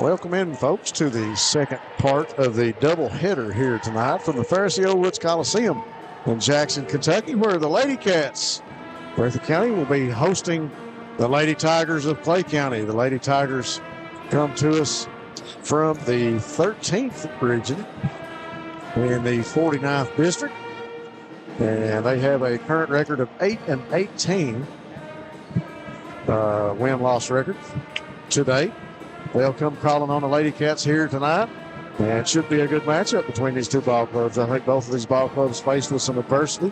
Welcome in, folks, to the second part of the doubleheader here tonight from the Pharisee Woods Coliseum in Jackson, Kentucky, where the Lady Cats, Breathitt County, will be hosting the Lady Tigers of Clay County. The Lady Tigers come to us from the 13th region in the 49th district, and they have a current record of 8-18 win-loss record to date. They'll come calling on the Lady Cats here tonight, and it should be a good matchup between these two ball clubs. I think both of these ball clubs faced with some adversity.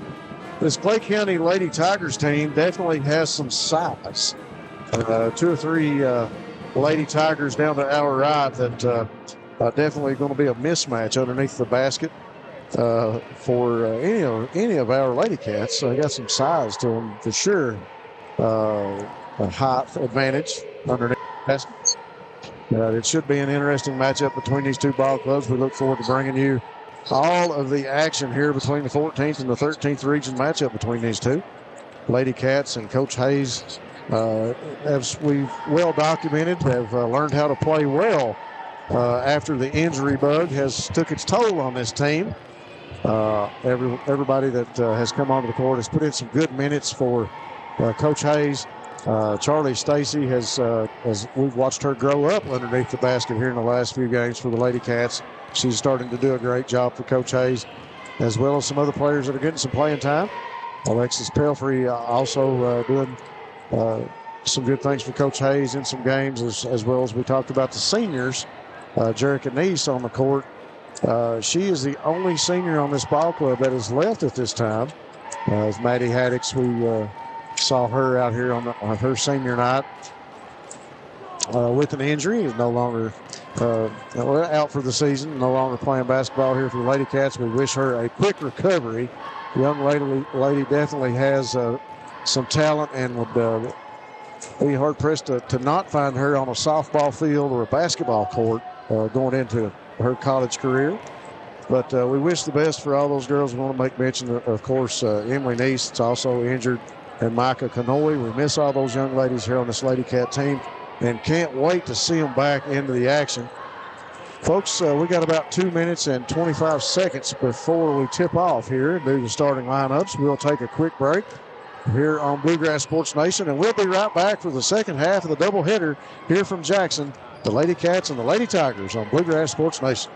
This Clay County Lady Tigers team definitely has some size. 2 or 3 Lady Tigers down to our right that are definitely going to be a mismatch underneath the basket for any of our Lady Cats. So they got some size to them for sure. A height advantage underneath the basket. It should be an interesting matchup between these two ball clubs. We look forward to bringing you all of the action here between the 14th and the 13th region matchup between these two. Lady Cats and Coach Hayes, as we've well documented, have learned how to play well after the injury bug has took its toll on this team. Everybody that has come onto the court has put in some good minutes for Coach Hayes. Charlie Stacy has we've watched her grow up underneath the basket here in the last few games for the Lady Cats. She's starting to do a great job for Coach Hayes, as well as some other players that are getting some playing time. Alexis Pelfrey also doing some good things for Coach Hayes in some games, as well as we talked about the seniors. Jerica Neese on the court. She is the only senior on this ball club that is left at this time. As Maddie Haddix, we saw her out here on her senior night with an injury. Is no longer out for the season, no longer playing basketball here for the Lady Cats. We wish her a quick recovery. Young lady definitely has some talent, and would be hard-pressed to not find her on a softball field or a basketball court going into her college career. But we wish the best for all those girls. We want to make mention, of course, Emily Neese is also injured, and Micah Kanoy. We miss all those young ladies here on this Lady Cat team and can't wait to see them back into the action. Folks, we got about 2 minutes and 25 seconds before we tip off here and do the starting lineups. We'll take a quick break here on Bluegrass Sports Nation, and we'll be right back for the second half of the doubleheader here from Jackson, the Lady Cats and the Lady Tigers on Bluegrass Sports Nation.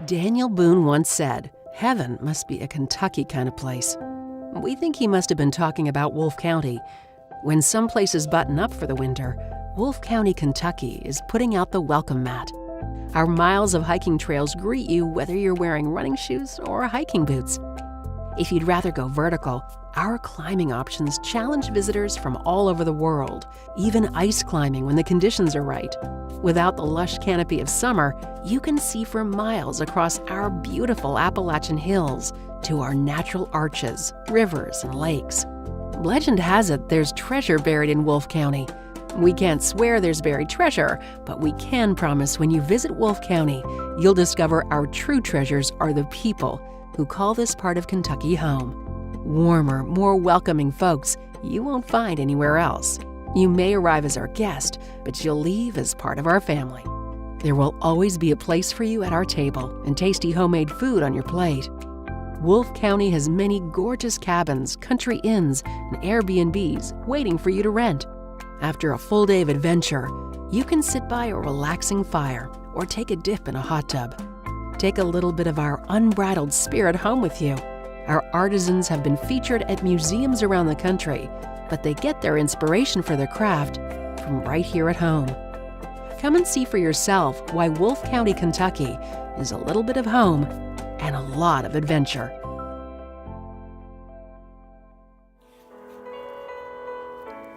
Daniel Boone once said, "Heaven must be a Kentucky kind of place." We think he must have been talking about Wolfe County. When some places button up for the winter, Wolfe County, Kentucky is putting out the welcome mat. Our miles of hiking trails greet you whether you're wearing running shoes or hiking boots. If you'd rather go vertical, our climbing options challenge visitors from all over the world, even ice climbing when the conditions are right. Without the lush canopy of summer, you can see for miles across our beautiful Appalachian hills to our natural arches, rivers, and lakes. Legend has it there's treasure buried in Wolfe County. We can't swear there's buried treasure, but we can promise when you visit Wolfe County, you'll discover our true treasures are the people who call this part of Kentucky home. Warmer, more welcoming folks you won't find anywhere else. You may arrive as our guest, but you'll leave as part of our family. There will always be a place for you at our table and tasty homemade food on your plate. Wolfe County has many gorgeous cabins, country inns, and Airbnbs waiting for you to rent. After a full day of adventure, you can sit by a relaxing fire or take a dip in a hot tub. Take a little bit of our unbridled spirit home with you. Our artisans have been featured at museums around the country, but they get their inspiration for their craft from right here at home. Come and see for yourself why Wolfe County, Kentucky is a little bit of home and a lot of adventure.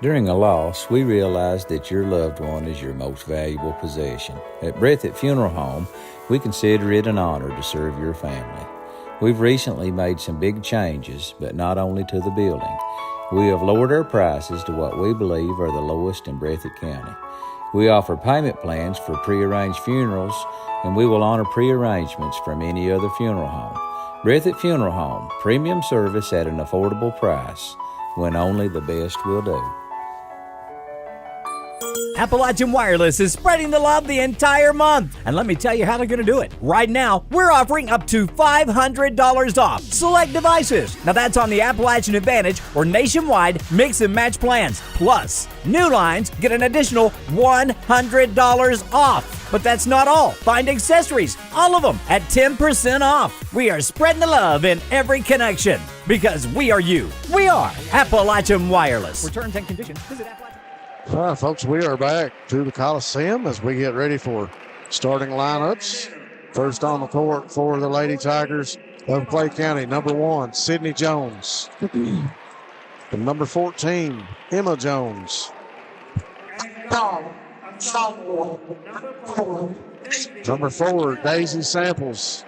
During a loss, we realize that your loved one is your most valuable possession. At Breathitt Funeral Home, we consider it an honor to serve your family. We've recently made some big changes, but not only to the building. We have lowered our prices to what we believe are the lowest in Breathitt County. We offer payment plans for prearranged funerals, and we will honor prearrangements from any other funeral home. Breathitt Funeral Home, premium service at an affordable price, when only the best will do. Appalachian Wireless is spreading the love the entire month. And let me tell you how they're going to do it. Right now, we're offering up to $500 off select devices. Now that's on the Appalachian Advantage or nationwide mix and match plans. Plus, new lines get an additional $100 off. But that's not all. Find accessories, all of them, at 10% off. We are spreading the love in every connection because we are you. We are Appalachian Wireless. For terms and conditions, visit Appalachian. All right, folks, we are back to the Coliseum as we get ready for starting lineups. First on the court for the Lady Tigers of Clay County, number 1, Sydney Jones. And number 14, Emma Jones. Number 4, Daisy Samples.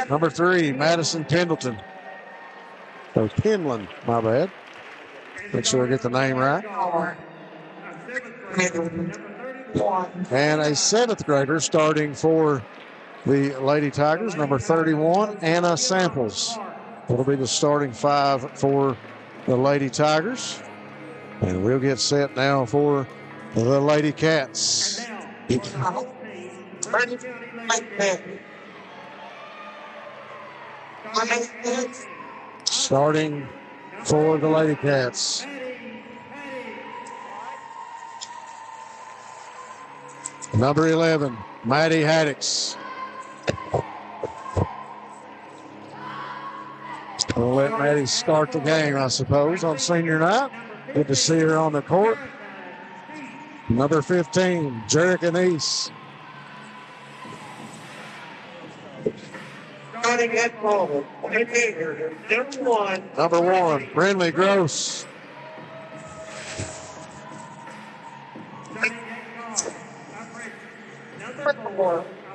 Number 3, Madison Pendleton. So Penland, my bad. Make sure I get the name right. And a 7th grader starting for the Lady Tigers, number 31, Anna Samples. That'll be the starting 5 for the Lady Tigers. And we'll get set now for the Lady Cats. Starting for the Lady Cats. Number 11, Maddie Haddix. We'll let Maddie start the game, I suppose, on senior night. Good to see her on the court. Number 15, Jerica Neese. Number 1, Brindley Gross.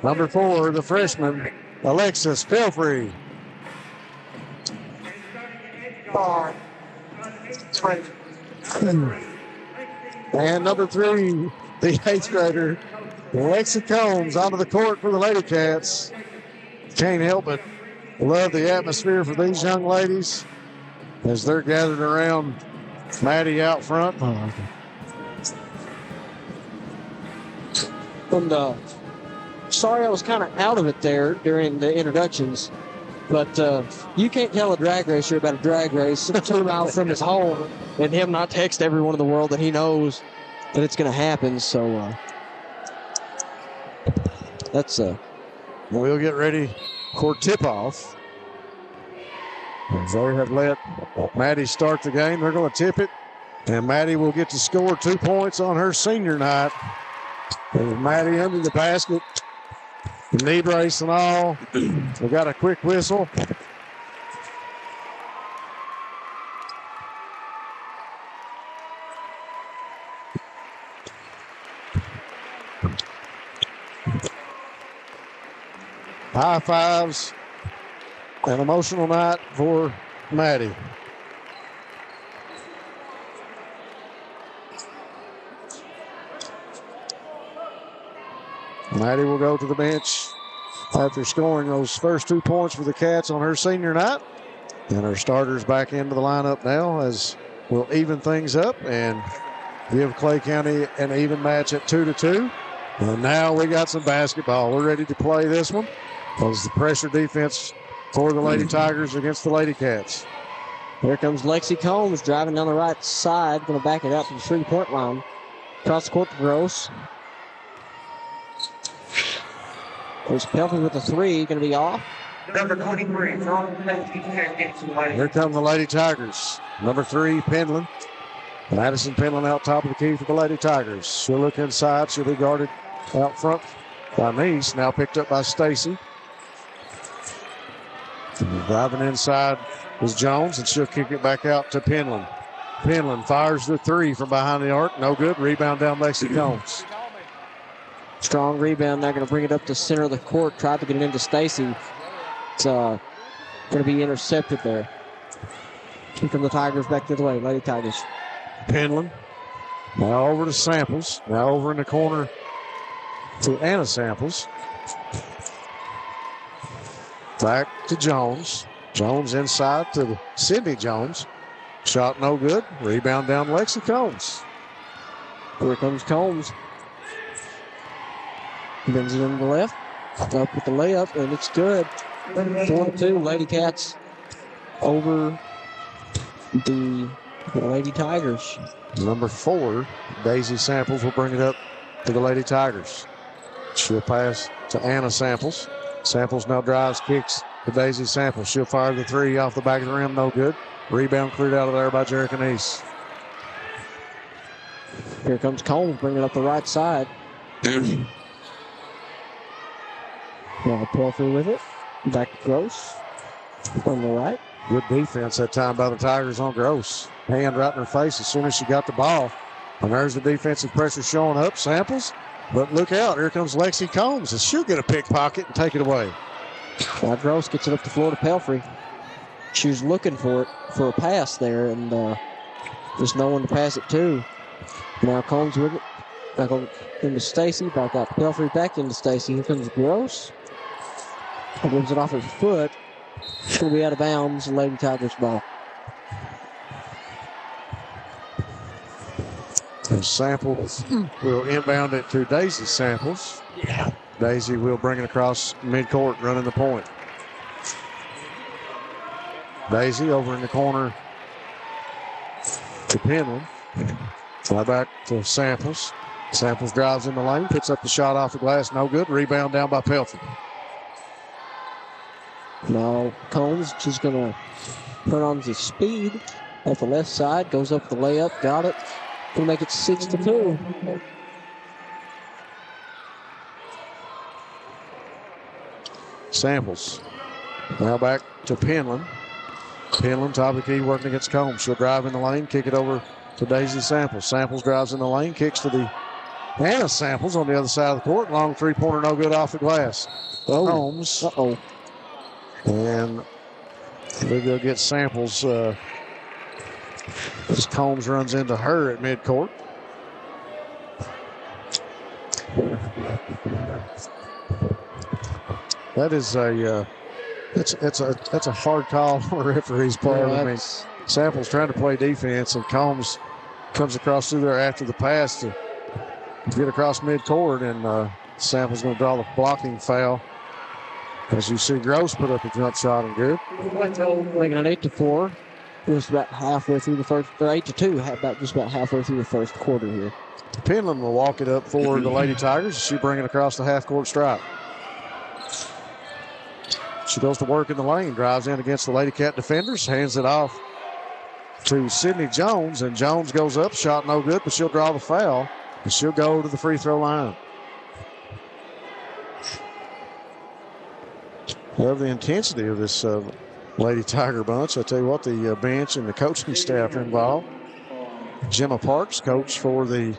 Number 4, the freshman, Alexis Pelfrey. And number 3, the 8th grader, Alexa Combs, onto the court for the Lady Cats. Can't help but love the atmosphere for these young ladies as they're gathered around Maddie out front. And sorry I was kind of out of it there during the introductions, but you can't tell a drag racer about a drag race 2 miles from his home and him not text everyone in the world that he knows that it's going to happen. So that's we'll get ready for tip-off. They have let Maddie start the game. They're going to tip it, and Maddie will get to score 2 points on her senior night. There's Maddie under the basket, knee brace and all. We got a quick whistle. High fives. An emotional night for Maddie. Maddie will go to the bench after scoring those first 2 points for the Cats on her senior night. And her starters back into the lineup now as we'll even things up and give Clay County an even match at 2-2. And now we got some basketball. We're ready to play this one. That was the pressure defense for the Lady Tigers against the Lady Cats. Here comes Lexi Combs driving down the right side, going to back it out to the 3-point line. Across the court to Gross. There's Pelfrey with the 3, going to be off. Number 23, Here come the Lady Tigers. Number 3, Penland. Madison Penland out top of the key for the Lady Tigers. She'll look inside. She'll be guarded out front by Neese. Now picked up by Stacy. Driving inside is Jones, and she'll kick it back out to Penland. Penland fires the 3 from behind the arc. No good. Rebound down Lexi Combs. Strong rebound. Now going to bring it up to center of the court. Tried to get it into Stacy. It's going to be intercepted there. Here come the Tigers back the other way. Lady Tigers. Penland. Now over to Samples. Now over in the corner to Anna Samples. Back to Jones. Jones inside to Sydney Jones. Shot no good. Rebound down Lexi Combs. Here comes Combs. Brings it in the left. Up with the layup, and it's good. 4-2, Lady Cats over the Lady Tigers. Number 4, Daisy Samples will bring it up to the Lady Tigers. She'll pass to Anna Samples. Samples now drives, kicks to Daisy Samples. She'll fire the 3 off the back of the rim, no good. Rebound cleared out of there by Jerica Neese. Here comes Combs, bringing it up the right side. Now Pelfrey with it. Back to Gross from the right. Good defense that time by the Tigers on Gross. Hand right in her face as soon as she got the ball. And there's the defensive pressure showing up. Samples. But look out. Here comes Lexi Combs. And she'll get a pickpocket and take it away. Now Gross gets it up the floor to Pelfrey. She was looking for it for a pass there, and there's no one to pass it to. Now Combs with it. Back into Stacy. Back out to Pelfrey. Back into Stacy. Here comes Gross. Moves it off her foot. It's going to be out of bounds. Lady Tigers ball. And Samples will inbound it to Daisy Samples. Yeah. Daisy will bring it across midcourt, running the point. Daisy over in the corner to Penland. Fly back to Samples. Samples drives in the lane, picks up the shot off the glass, no good. Rebound down by Pelfrey. Now Combs just going to turn on his speed off the left side. Goes up the layup. Got it. Going to make it 6-2. Samples. Now back to Penland. Penland, top of the key, working against Combs. She'll drive in the lane, kick it over to Daisy Samples. Samples drives in the lane, kicks to the Anna Samples on the other side of the court. Long three-pointer, no good off the glass. Combs. Uh-oh. And they'll go get Samples as Combs runs into her at midcourt. That is that's a hard call on the referee's part. I mean, Samples trying to play defense, and Combs comes across through there after the pass to get across midcourt, and Samples going to draw the blocking foul. As you see, Gross put up a jump shot and good. Making it 8-4. Just about halfway through the first, or 8-2, just about halfway through the first quarter here. Penland will walk it up for the Lady Tigers. She bring it across the half-court stripe. She goes to work in the lane, drives in against the Lady Cat defenders, hands it off to Sydney Jones, and Jones goes up, shot no good, but she'll draw the foul, and she'll go to the free throw line. Love the intensity of this Lady Tiger bunch. I tell you what, the bench and the coaching staff are involved. Gemma Parks, coach for the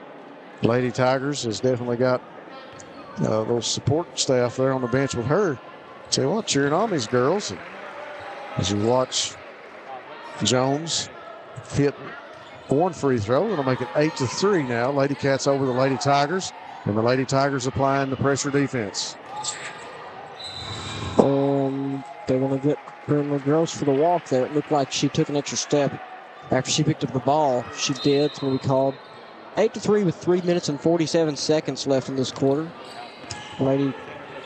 Lady Tigers, has definitely got a little support staff there on the bench with her. Tell you what, cheering on these girls. And as you watch Jones hit one free throw, it'll make it 8-3 now. Lady Cats over the Lady Tigers, and the Lady Tigers applying the pressure defense. They're going to get Brenda Gross for the walk there. It looked like she took an extra step after she picked up the ball. She did. It's going to be called 8-3 with 3 minutes and 47 seconds left in this quarter. Lady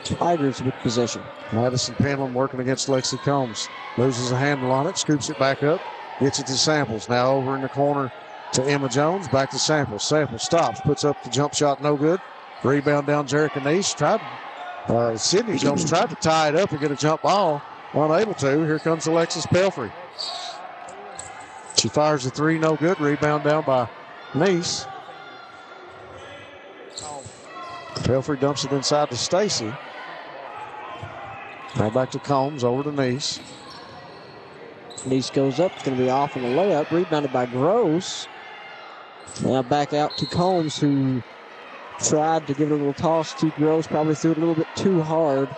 Tigers with possession. Madison Penland working against Lexi Combs. Loses a handle on it, scoops it back up, gets it to Samples. Now over in the corner to Emma Jones, back to Samples. Samples stops, puts up the jump shot, no good. Rebound down Jerica Neese. Sydney Jones tried to tie it up and get a jump ball. Unable to. Here comes Alexis Pelfrey. She fires the 3, no good. Rebound down by Neese. Pelfrey dumps it inside to Stacy. Now back to Combs, over to Neese. Neese goes up. It's going to be off on the layup. Rebounded by Gross. Now back out to Combs, who tried to give it a little toss to Gross. Probably threw it a little bit too hard.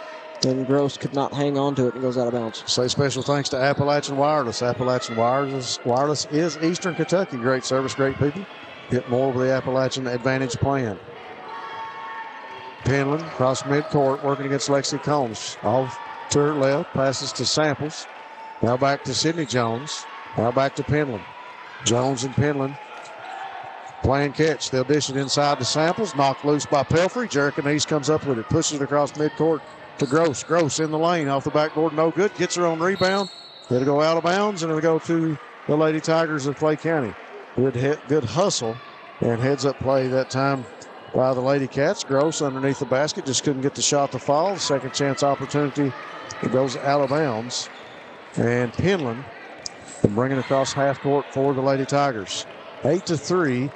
And Gross could not hang on to it and goes out of bounds. Say special thanks to Appalachian Wireless. Appalachian Wireless is Eastern Kentucky. Great service, great people. Get more with the Appalachian Advantage plan. Penland across midcourt, working against Lexi Combs. Off to her left, passes to Samples. Now back to Sidney Jones. Now back to Penland. Jones and Penland playing catch. They'll dish it inside to Samples. Knocked loose by Pelfrey. Jericanese comes up with it. Pushes it across midcourt to Gross. Gross in the lane. Off the backboard. No good. Gets her own rebound. It'll go out of bounds, and it'll go to the Lady Tigers of Clay County. Good hustle and heads-up play that time by the Lady Cats. Gross underneath the basket. Just couldn't get the shot to fall. Second chance opportunity. It goes out of bounds. And Penland will bring it across half court for the Lady Tigers. 8-3.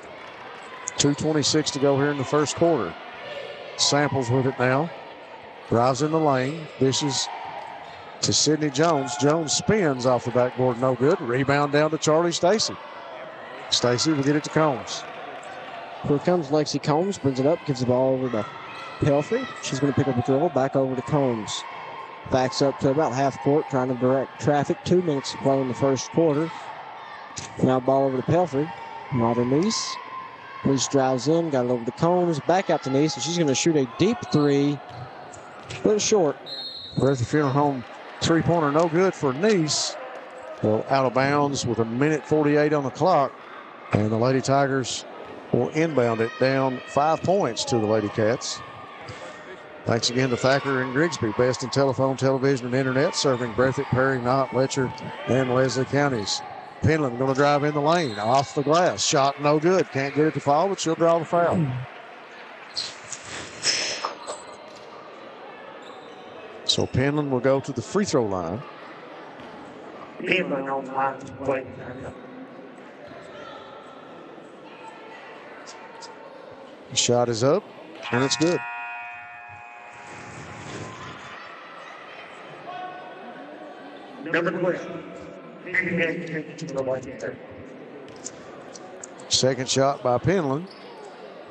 2:26 to go here in the first quarter. Samples with it now. Drives in the lane. Dishes to Sidney Jones. Jones spins off the backboard. No good. Rebound down to Charlie Stacy. Stacy will get it to Combs. Here comes Lexi Combs. Brings it up. Gives the ball over to Pelfrey. She's going to pick up a dribble. Back over to Combs. Backs up to about half court. Trying to direct traffic. 2 minutes to play in the first quarter. Now ball over to Pelfrey. Now to Nice. Nice drives in. Got it over to Combs. Back out to Nice. And she's going to shoot a deep three. But short. Breathitt Funeral Home three-pointer no good for Nice. Well, out of bounds with 1:48 on the clock. And the Lady Tigers will inbound it down 5 points to the Lady Cats. Thanks again to Thacker and Grigsby, best in telephone, television, and internet, serving Breathitt, Perry, Knott, Letcher, and Leslie counties. Penland going to drive in the lane, off the glass. Shot no good. Can't get it to fall, but she'll draw the foul. So Penland will go to the free throw line. Penland on the line to play. The shot is up, and it's good. Number 12. Second shot by Penland.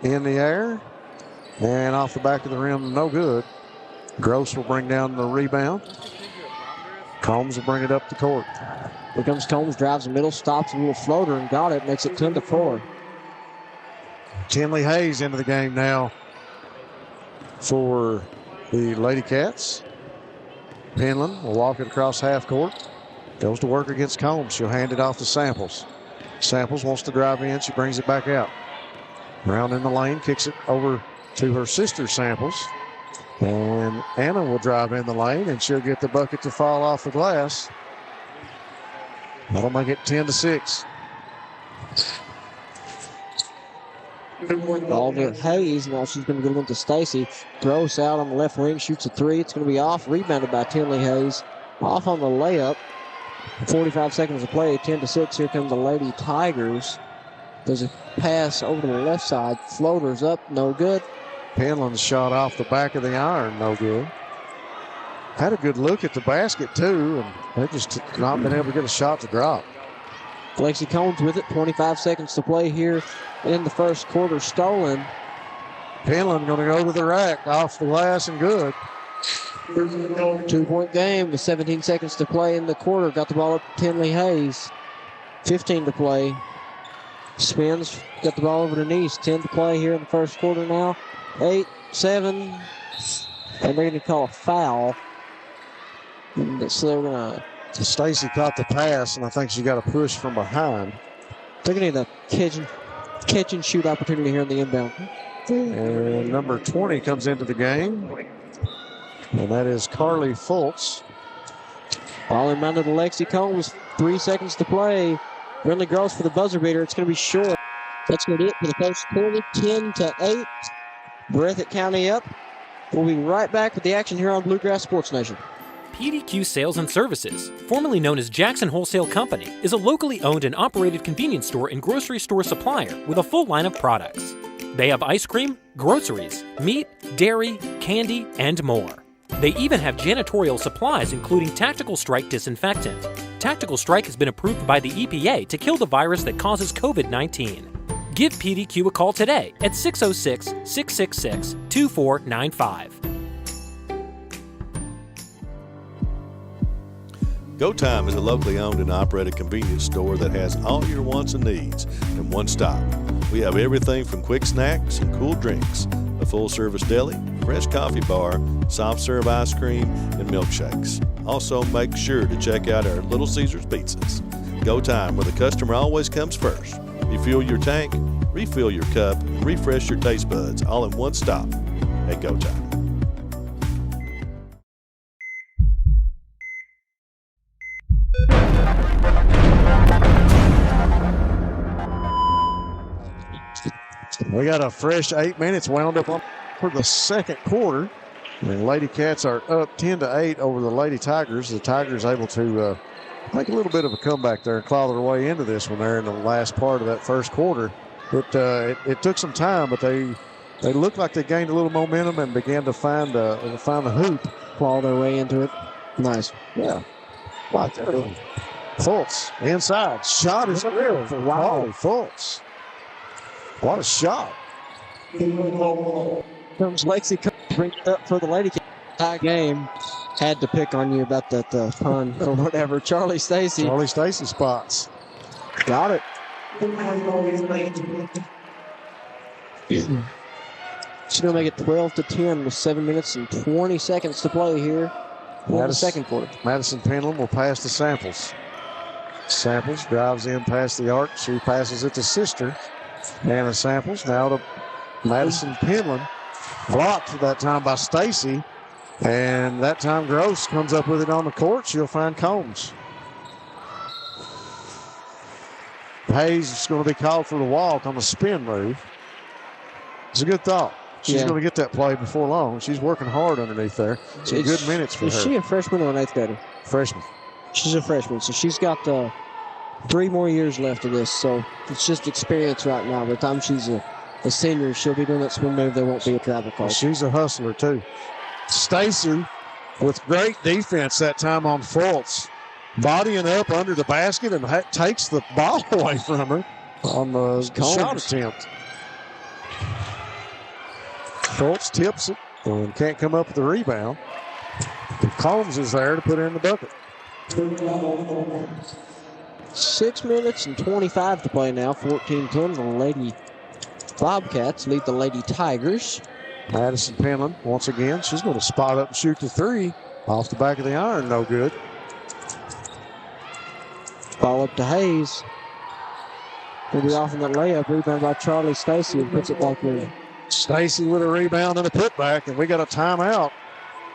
In the air. And off the back of the rim, no good. Gross will bring down the rebound. Combs will bring it up the court. Here comes Combs. Drives the middle. Stops a little floater and got it. Makes it 10-4. Tinley Hayes into the game now for the Lady Cats. Penland will walk it across half court. Goes to work against Combs. She'll hand it off to Samples. Samples wants to drive in. She brings it back out. Brown in the lane. Kicks it over to her sister Samples. And Anna will drive in the lane, and she'll get the bucket to fall off the glass. That'll make it 10-6. Ball to Hayes. Now she's going to get it into Stacy. Gross out on the left wing. Shoots a three. It's going to be off. Rebounded by Tinley Hayes. Off on the layup. 45 seconds to play. 10-6. Here come the Lady Tigers. There's a pass over to the left side. Floaters up. No good. Penland's shot off the back of the iron. No good. Had a good look at the basket, too, and they just not been able to get a shot to drop. Lexi Combs with it. 25 seconds to play here in the first quarter. Stolen. Penland going to go to the rack. Off the glass and good. 2-point game with 17 seconds to play in the quarter. Got the ball up to Tinley Hayes. 15 to play. Spins. Got the ball over to Nice. 10 to play here in the first quarter now. 8, 7. And they're going to call a foul. So they're going to... Stacy caught the pass, and I think she got a push from behind. They're going to need a catch and shoot opportunity here in the inbound. And number 20 comes into the game. And that is Carly Fultz. Ball inbounded to Lexi Combs. 3 seconds to play. Brindley Gross for the buzzer beater. It's going to be short. That's going to do it for the first quarter. 10-8. Breathitt County up. We'll be right back with the action here on Bluegrass Sports Nation. PDQ Sales and Services, formerly known as Jackson Wholesale Company, is a locally owned and operated convenience store and grocery store supplier with a full line of products. They have ice cream, groceries, meat, dairy, candy, and more. They even have janitorial supplies including Tactical Strike disinfectant. Tactical Strike has been approved by the EPA to kill the virus that causes COVID-19. Give PDQ a call today at 606-666-2495. Go Time is a locally owned and operated convenience store that has all your wants and needs in one stop. We have everything from quick snacks and cool drinks, a full-service deli, fresh coffee bar, soft serve ice cream, and milkshakes. Also, make sure to check out our Little Caesars pizzas. Go Time, where the customer always comes first. Refuel your tank, refill your cup, and refresh your taste buds all in one stop at Go Time. We got a fresh 8 minutes wound up on for the second quarter. And Lady Cats are up 10-8 over the Lady Tigers. The Tigers able to make a little bit of a comeback there and claw their way into this one there in the last part of that first quarter. It took some time, but they looked like they gained a little momentum and began to find the hoop. Claw their way into it. Nice. Yeah. Right there. Fultz inside. Shot is real for Wiley Fultz. What a shot. Comes Lexi, bring it up for the Lady Cats. Tie game. Had to pick on you about that pun or whatever. Charlie Stacy. Charlie Stacy spots. Got it. She's going to make it 12-10 with 7 minutes and 20 seconds to play here in the second quarter. Madison Penland will pass to Samples. Samples drives in past the arc. She passes it to sister Anna Samples. Now to Madison Penland. Blocked that time by Stacy. And that time Gross comes up with it on the court. She'll find Combs. Hayes is going to be called for the walk on the spin move. It's a good thought. She's going to get that play before long. She's working hard underneath there. Some good minutes for her. Is she a freshman or an eighth grader? Freshman. She's a freshman, so she's got 3 more years left of this. So it's just experience right now. By the time she's a senior, she'll be doing that spin move. There won't be a travel call. She's a hustler, too. Stacy with great defense that time on Fultz. Bodying up under the basket and takes the ball away from her on the shot attempt. Fultz tips it and can't come up with the rebound. And Combs is there to put it in the bucket. 6 minutes and 25 to play now. 14-10. The Lady Bobcats lead the Lady Tigers. Madison Penland, once again, she's going to spot up and shoot the three. Off the back of the iron, no good. Ball up to Hayes. He'll be off in that layup. Rebound by Charlie Stacy and puts it back in. Stacy with a rebound and a putback, and we got a timeout.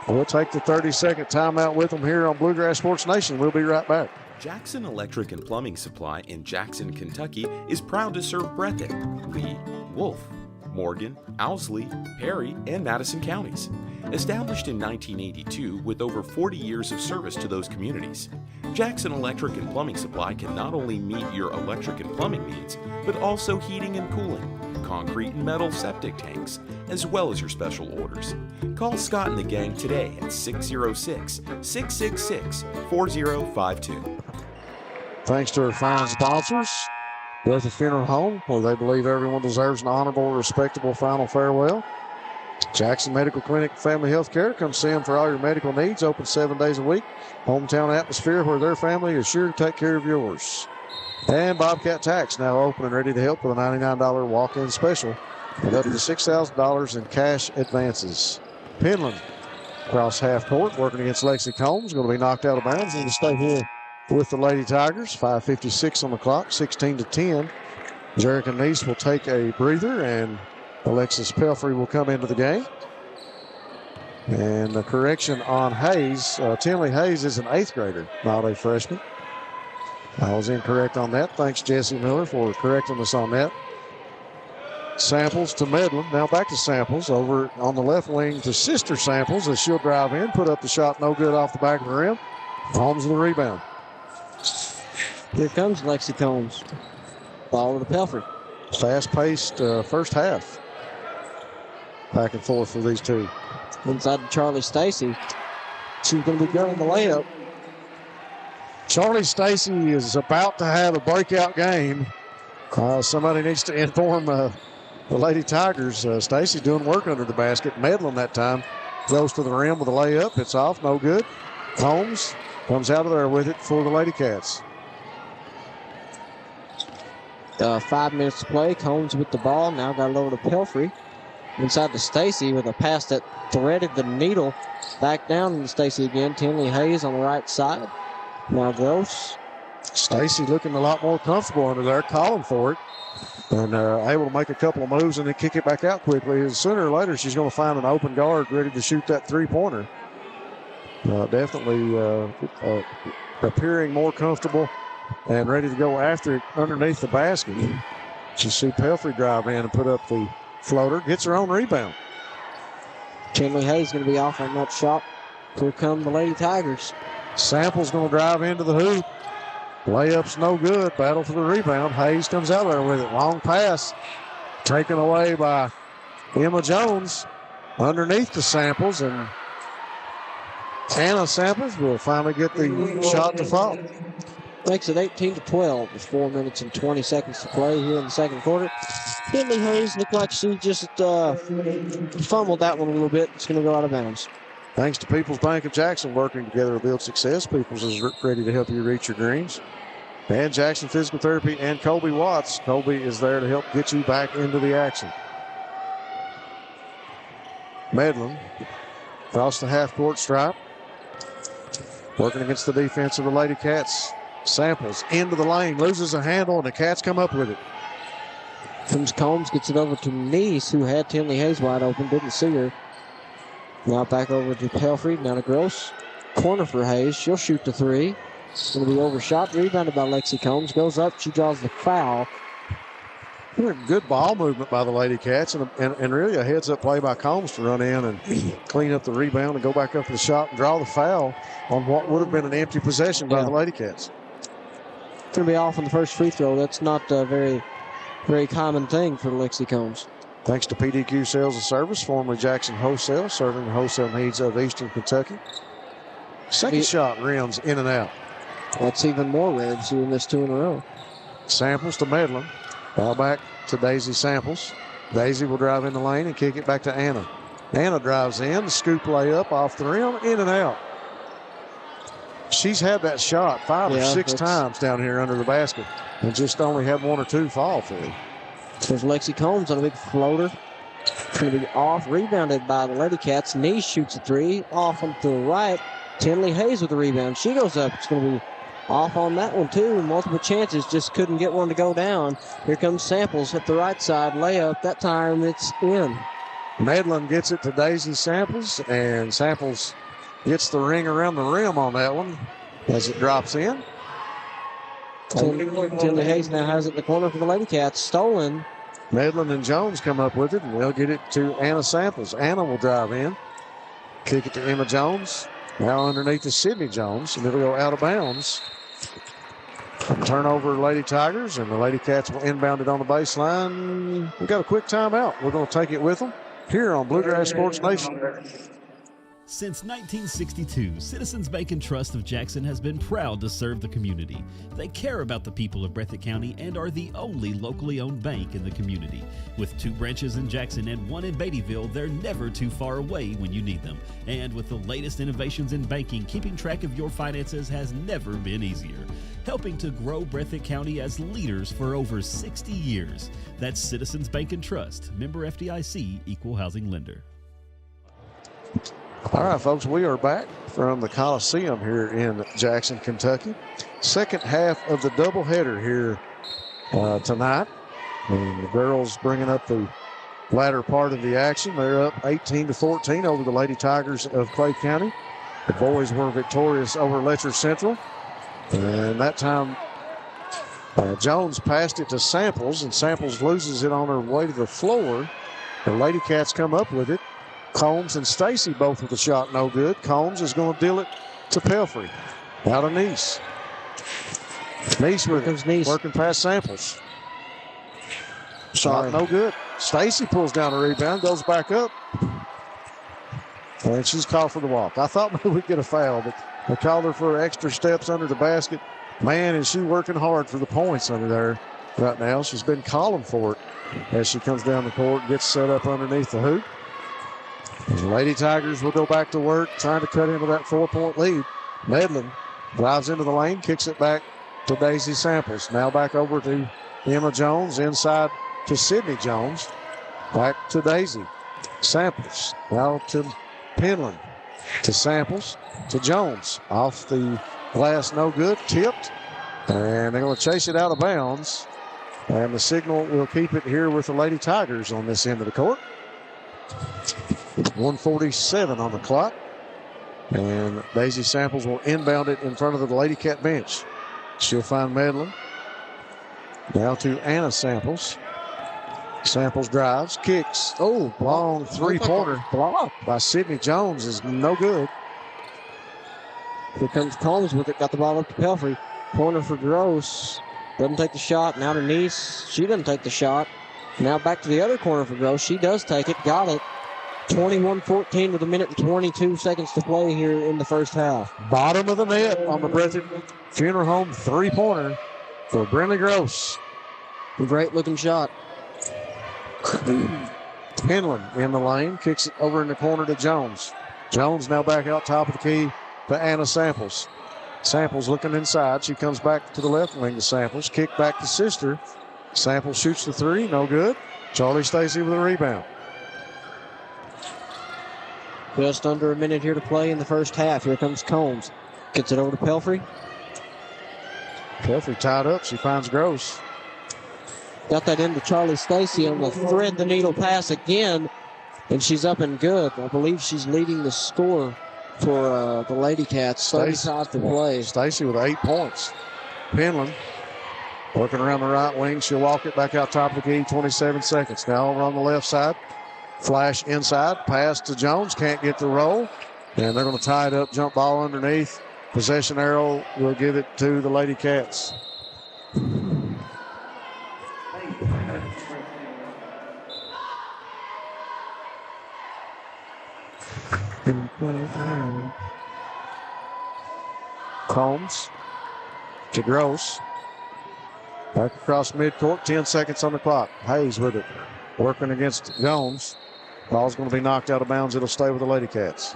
We'll take the 30-second timeout with them here on Bluegrass Sports Nation. We'll be right back. Jackson Electric and Plumbing Supply in Jackson, Kentucky is proud to serve Breathitt, Lee, Wolf, Morgan, Owsley, Perry, and Madison counties. Established in 1982 with over 40 years of service to those communities, Jackson Electric and Plumbing Supply can not only meet your electric and plumbing needs, but also heating and cooling, concrete and metal septic tanks, as well as your special orders. Call Scott and the gang today at 606-666-4052. Thanks to our fine sponsors, Breathitt Funeral Home, where they believe everyone deserves an honorable, respectable final farewell. Jackson Medical Clinic and Family Health Care. Come see them for all your medical needs. Open 7 days a week. Hometown atmosphere where their family is sure to take care of yours. And Bobcat Tax now open and ready to help with a $99 walk-in special and up to $6,000 in cash advances. Penland across half court working against Lexi Combs. Going to be knocked out of bounds and to stay here with the Lady Tigers. 5:56 on the clock, 16-10. Jerica Neese will take a breather and Alexis Pelfrey will come into the game. And the correction on Hayes, Tinley Hayes is an 8th grader, not a freshman. I was incorrect on that. Thanks, Jesse Miller, for correcting us on that. Samples to Medlin. Now back to Samples. Over on the left wing to Sister Samples as she'll drive in, put up the shot, no good off the back of the rim. Holmes with the rebound. Here comes Lexi Combs. Ball to Pelfrey. Fast-paced first half. Back and forth for these two. Inside to Charlie Stacy. She's going to be gunning the layup. Charlie Stacy is about to have a breakout game. Somebody needs to inform the Lady Tigers. Stacy doing work under the basket. Medlin that time goes to the rim with a layup. It's off, no good. Combs comes out of there with it for the Lady Cats. 5 minutes to play. Combs with the ball. Now got it over to Pelfrey. inside to Stacy with a pass that threaded the needle back down to Stacy again. Tinley Hayes on the right side. Now Gross. Stacy looking a lot more comfortable under there, calling for it, and able to make a couple of moves and then kick it back out quickly. And sooner or later, she's going to find an open guard ready to shoot that three-pointer. Definitely appearing more comfortable and ready to go after it underneath the basket. You see Pelfrey drive in and put up the floater, gets her own rebound. Tinley Hayes going to be off on that shot. Here come the Lady Tigers. Sample's going to drive into the hoop. Layup's no good. Battle for the rebound. Hayes comes out there with it. Long pass taken away by Emma Jones underneath the Samples, and Anna Samples will finally get the shot to fall. Makes it 18-12 with 4 minutes and 20 seconds to play here in the second quarter. Tinley Hayes looked like she just fumbled that one a little bit. It's going to go out of bounds. Thanks to People's Bank of Jackson, working together to build success. People's is ready to help you reach your dreams. And Jackson Physical Therapy and Colby Watts. Colby is there to help get you back into the action. Medlin across the half-court stripe. Working against the defense of the Lady Cats. Samples into the lane, loses a handle, and the Cats come up with it. Combs gets it over to Neese, who had Tinley Hayes wide open, didn't see her. Now back over to Pelfrey, now to Gross. Corner for Hayes, she'll shoot the three. Going to be overshot, rebounded by Lexi Combs. Goes up, she draws the foul. Good ball movement by the Lady Cats, and really a heads-up play by Combs to run in and clean up the rebound and go back up to the shot and draw the foul on what would have been an empty possession by the Lady Cats. Going to be off on the first free throw. That's not a very, very common thing for Lexi Combs. Thanks to PDQ Sales and Service, formerly Jackson Wholesale, serving the wholesale needs of Eastern Kentucky. Second shot rims in and out. That's even more rare, seeing this two in a row. Samples to Medlin. Ball back to Daisy Samples. Daisy will drive in the lane and kick it back to Anna. Anna drives in, scoop layup off the rim, in and out. She's had that shot 5 or 6 times down here under the basket and just only had 1 or 2 fall for it. There's Lexi Combs on a big floater. It's going to be off, rebounded by the Lady Cats. Neese shoots a three, off on to the right. Tinley Hayes with the rebound. She goes up. It's going to be off on that one, too. Multiple chances, just couldn't get one to go down. Here comes Samples at the right side. Layup. That time it's in. Medlin gets it to Daisy Samples, and Samples gets the ring around the rim on that one as it drops in. Tinley Hayes now has it in the corner for the Lady Cats. Stolen. Medlin and Jones come up with it, and they'll get it to Anna Samples. Anna will drive in, kick it to Emma Jones. Now underneath to Sydney Jones, and it'll go out of bounds. Turnover, Lady Tigers, and the Lady Cats will inbound it on the baseline. We've got a quick timeout. We're going to take it with them here on Bluegrass Sports Nation. Since 1962, Citizens Bank and Trust of Jackson has been proud to serve the community. They care about the people of Breathitt County and are the only locally owned bank in the community. With 2 branches in Jackson and 1 in Beattyville, they're never too far away when you need them. And with the latest innovations in banking, keeping track of your finances has never been easier. Helping to grow Breathitt County as leaders for over 60 years. That's Citizens Bank and Trust, member FDIC, equal housing lender. All right, folks, we are back from the Coliseum here in Jackson, Kentucky. Second half of the doubleheader here tonight. And the girls bringing up the latter part of the action. They're up 18-14 over the Lady Tigers of Clay County. The boys were victorious over Letcher Central. And that time, Jones passed it to Samples, and Samples loses it on her way to the floor. The Lady Cats come up with it. Combs and Stacy both with the shot no good. Combs is going to deal it to Pelfrey. Out of Neese. Neese with it, working past Samples. Shot no good. Stacy pulls down a rebound, goes back up. And she's called for the walk. I thought maybe we'd get a foul, but they called her for extra steps under the basket. Man, is she working hard for the points under there right now. She's been calling for it as she comes down the court, gets set up underneath the hoop. The Lady Tigers will go back to work, trying to cut into that 4-point lead. Medlin drives into the lane, kicks it back to Daisy Samples. Now back over to Emma Jones, inside to Sydney Jones. Back to Daisy. Samples now to Penland, to Samples, to Jones. Off the glass, no good, tipped. And they're going to chase it out of bounds. And the signal will keep it here with the Lady Tigers on this end of the court. 1:47 on the clock. And Daisy Samples will inbound it in front of the Lady Cat bench. She'll find Medlin. Now to Anna Samples. Samples drives, kicks. Oh, long three-pointer block by Sydney Jones is no good. Here comes Combs with it. Got the ball up to Pelfrey. Corner for Gross. Doesn't take the shot. Now to Nice. She doesn't take the shot. Now back to the other corner for Gross. She does take it. Got it. 21-14 with 1:22 to play here in the first half. Bottom of the net on the Breathitt Funeral Home three-pointer for Brinley Gross. Great looking shot. Penland in the lane. Kicks it over in the corner to Jones. Jones now back out top of the key to Anna Samples. Samples looking inside. She comes back to the left wing to Samples. Kick back to Sister. Samples shoots the three. No good. Charlie Stacy with a rebound. Just under a minute here to play in the first half. Here comes Combs. Gets it over to Pelfrey. Pelfrey tied up. She finds Gross. Got that into Charlie Stacy on the thread the needle pass again. And she's up and good. I believe she's leading the score for the Lady Cats. 35 to play. Stacy with 8 points. Penland working around the right wing. She'll walk it back out top of the key. 27 seconds. Now over on the left side. Flash inside. Pass to Jones. Can't get the roll. And they're going to tie it up. Jump ball underneath. Possession arrow will give it to the Lady Cats. Combs to Gross. Back across midcourt. 10 seconds on the clock. Hayes with it. Working against Jones. Ball's going to be knocked out of bounds. It'll stay with the Lady Cats.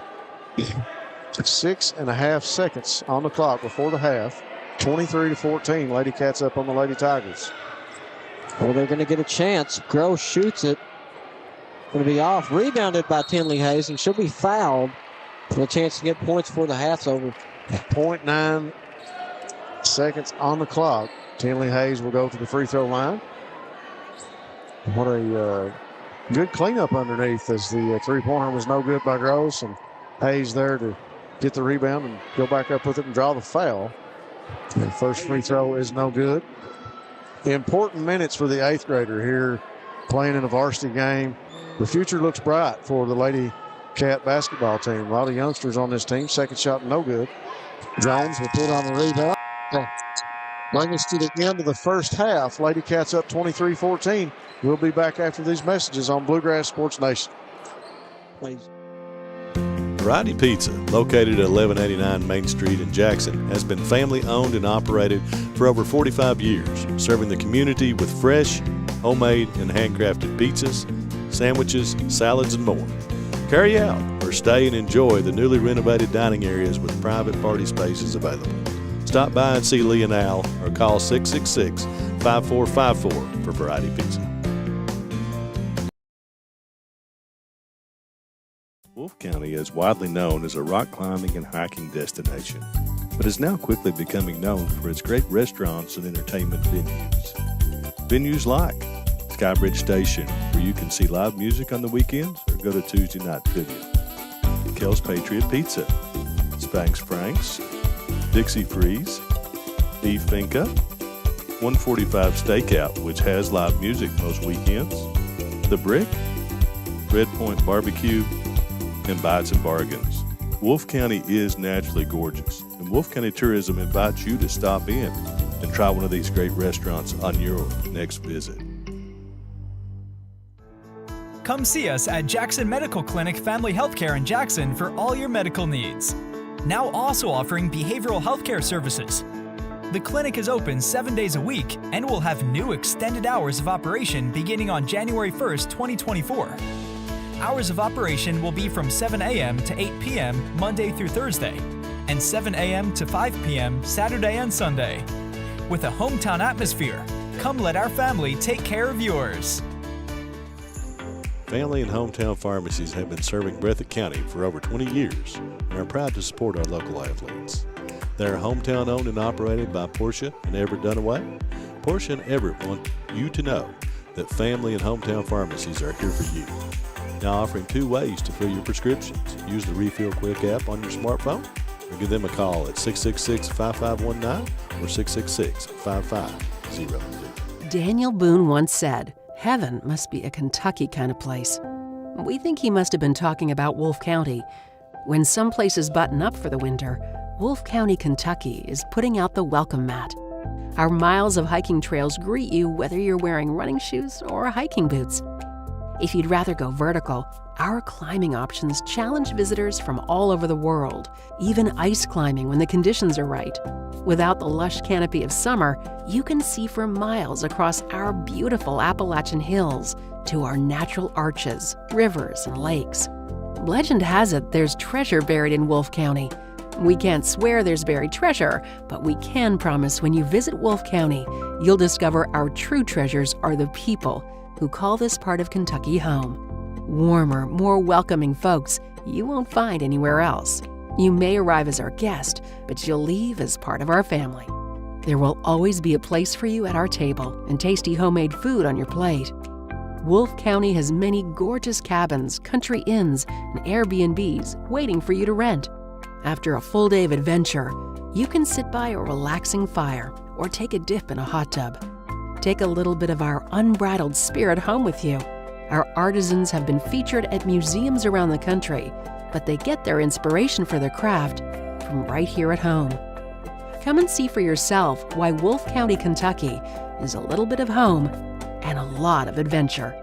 6.5 seconds on the clock before the half. 23-14. Lady Cats up on the Lady Tigers. Well, they're going to get a chance. Gross shoots it. Going to be off. Rebounded by Tinley Hayes, and she'll be fouled for a chance to get points before the half's over. 0.9 seconds on the clock. Tinley Hayes will go to the free throw line. What a good cleanup underneath as the three-pointer was no good by Gross, and Hayes there to get the rebound and go back up with it and draw the foul. And first free throw is no good. Important minutes for the 8th grader here playing in a varsity game. The future looks bright for the Lady Cat basketball team. A lot of youngsters on this team. Second shot, no good. Jones will put on the rebound. Bring us to the end of the first half. Lady Cats up 23-14. We'll be back after these messages on Bluegrass Sports Nation. Please. Variety Pizza, located at 1189 Main Street in Jackson, has been family owned and operated for over 45 years, serving the community with fresh, homemade, and handcrafted pizzas, sandwiches, salads, and more. Carry out or stay and enjoy the newly renovated dining areas with private party spaces available. Stop by and see Lee and Al or call 666-5454 for Variety Pizza. Wolfe County is widely known as a rock climbing and hiking destination, but is now quickly becoming known for its great restaurants and entertainment venues. Venues like Skybridge Station, where you can see live music on the weekends or go to Tuesday night trivia. Kel's Patriot Pizza, Spanx Frank's, Dixie Freeze, Beef Finca, 145 Stakeout, which has live music most weekends, The Brick, Red Point Barbecue, and Bites and Bargains. Wolfe County is naturally gorgeous, and Wolfe County Tourism invites you to stop in and try one of these great restaurants on your next visit. Come see us at Jackson Medical Clinic Family Healthcare in Jackson for all your medical needs. Now also offering behavioral healthcare services. The clinic is open 7 days a week and will have new extended hours of operation beginning on January 1st, 2024. Hours of operation will be from 7 a.m. to 8 p.m. Monday through Thursday, and 7 a.m. to 5 p.m. Saturday and Sunday. With a hometown atmosphere, come let our family take care of yours. Family and hometown pharmacies have been serving Breathitt County for over 20 years and are proud to support our local athletes. They are hometown owned and operated by Portia and Everett Dunaway. Portia and Everett want you to know that family and hometown pharmacies are here for you. Now offering 2 ways to fill your prescriptions. Use the Refill Quick app on your smartphone or give them a call at 666-5519 or 666-5500. Daniel Boone once said, "Heaven must be a Kentucky kind of place." We think he must have been talking about Wolfe County. When some places button up for the winter, Wolfe County, Kentucky is putting out the welcome mat. Our miles of hiking trails greet you whether you're wearing running shoes or hiking boots. If you'd rather go vertical, our climbing options challenge visitors from all over the world, even ice climbing when the conditions are right. Without the lush canopy of summer, you can see for miles across our beautiful Appalachian hills to our natural arches, rivers, and lakes. Legend has it there's treasure buried in Wolfe County. We can't swear there's buried treasure, but we can promise when you visit Wolfe County, you'll discover our true treasures are the people who call this part of Kentucky home. Warmer, more welcoming folks you won't find anywhere else. You may arrive as our guest, but you'll leave as part of our family. There will always be a place for you at our table and tasty homemade food on your plate. Wolfe County has many gorgeous cabins, country inns, and Airbnbs waiting for you to rent. After a full day of adventure, you can sit by a relaxing fire or take a dip in a hot tub. Take a little bit of our unbridled spirit home with you. Our artisans have been featured at museums around the country, but they get their inspiration for their craft from right here at home. Come and see for yourself why Wolfe County, Kentucky is a little bit of home and a lot of adventure.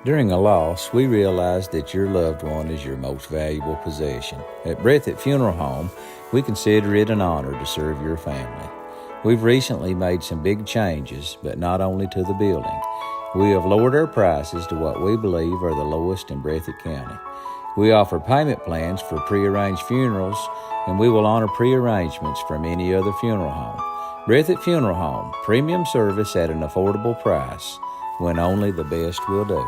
During a loss, we realize that your loved one is your most valuable possession. At Breathitt Funeral Home, we consider it an honor to serve your family. We've recently made some big changes, but not only to the building. We have lowered our prices to what we believe are the lowest in Breathitt County. We offer payment plans for prearranged funerals, and we will honor prearrangements from any other funeral home. Breathitt Funeral Home, premium service at an affordable price, when only the best will do.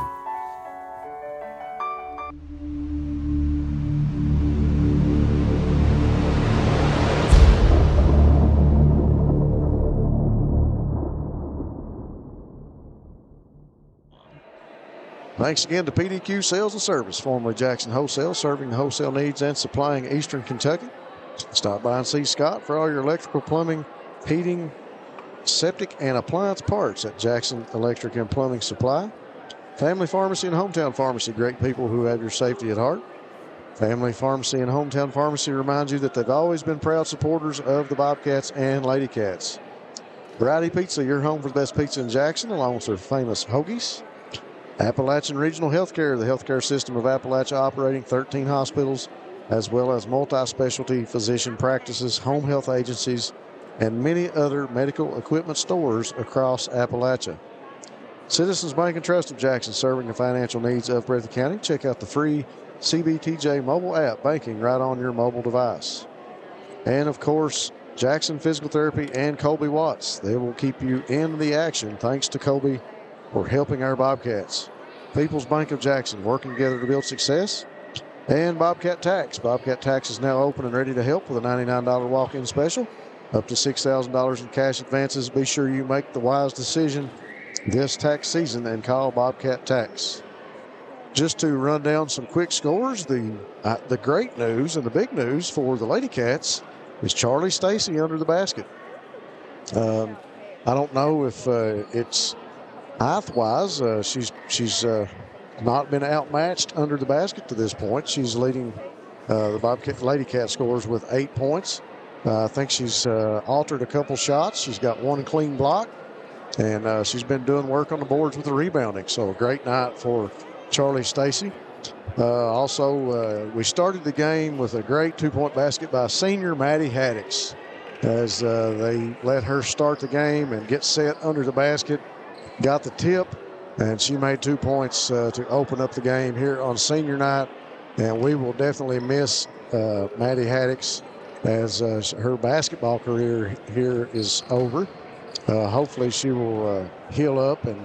Thanks again to PDQ Sales and Service, formerly Jackson Wholesale, serving the wholesale needs and supplying Eastern Kentucky. Stop by and see Scott for all your electrical, plumbing, heating, septic, and appliance parts at Jackson Electric and Plumbing Supply. Family Pharmacy and Hometown Pharmacy, great people who have your safety at heart. Family Pharmacy and Hometown Pharmacy reminds you that they've always been proud supporters of the Bobcats and Lady Cats. Variety Pizza, your home for the best pizza in Jackson, along with their famous hoagies. Appalachian Regional Healthcare, the healthcare system of Appalachia, operating 13 hospitals, as well as multi-specialty physician practices, home health agencies, and many other medical equipment stores across Appalachia. Citizens Bank and Trust of Jackson, serving the financial needs of Breathitt County. Check out the free CBTJ mobile app, banking right on your mobile device. And of course, Jackson Physical Therapy and Colby Watts. They will keep you in the action. Thanks to Colby for helping our Bobcats. People's Bank of Jackson, working together to build success. And Bobcat Tax. Bobcat Tax is now open and ready to help with a $99 walk-in special. Up to $6,000 in cash advances. Be sure you make the wise decision this tax season and call Bobcat Tax. Just to run down some quick scores, the great news and the big news for the Lady Cats is Charlie Stacy under the basket. I don't know if it's height-wise, she's not been outmatched under the basket to this point. She's leading the Bobcat Lady Cat scores with 8 points. I think she's altered a couple shots. She's got one clean block, and she's been doing work on the boards with the rebounding. So a great night for Charlie Stacy. Also, we started the game with a great 2-point basket by senior Maddie Haddix as they let her start the game and get set under the basket. Got the tip, and she made 2 points to open up the game here on senior night. And we will definitely miss Maddie Haddix as her basketball career here is over. Hopefully she will heal up and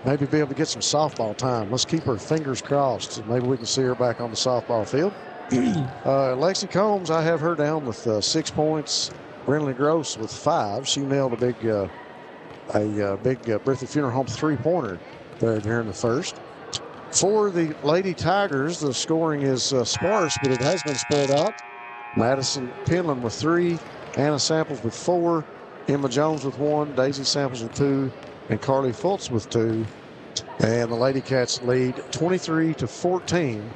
maybe be able to get some softball time. Let's keep our fingers crossed. Maybe we can see her back on the softball field. Lexi Combs, I have her down with 6 points. Brinley Gross with 5. She nailed a big Breathitt Funeral Home 3-pointer there during the first. For the Lady Tigers, the scoring is sparse, but it has been spread out. Madison Penland with 3, Anna Samples with 4, Emma Jones with 1, Daisy Samples with 2, and Carly Fultz with 2. And the Lady Cats lead 23-14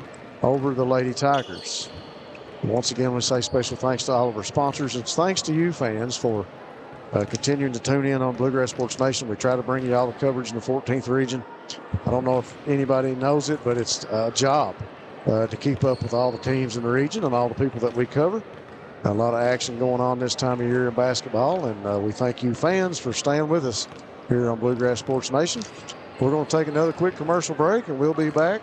over the Lady Tigers. Once again, we say special thanks to all of our sponsors. It's thanks to you fans for continuing to tune in on Bluegrass Sports Nation. We try to bring you all the coverage in the 14th region. I don't know if anybody knows it, but it's a job to keep up with all the teams in the region and all the people that we cover. A lot of action going on this time of year in basketball, and we thank you fans for staying with us here on Bluegrass Sports Nation. We're going to take another quick commercial break, and we'll be back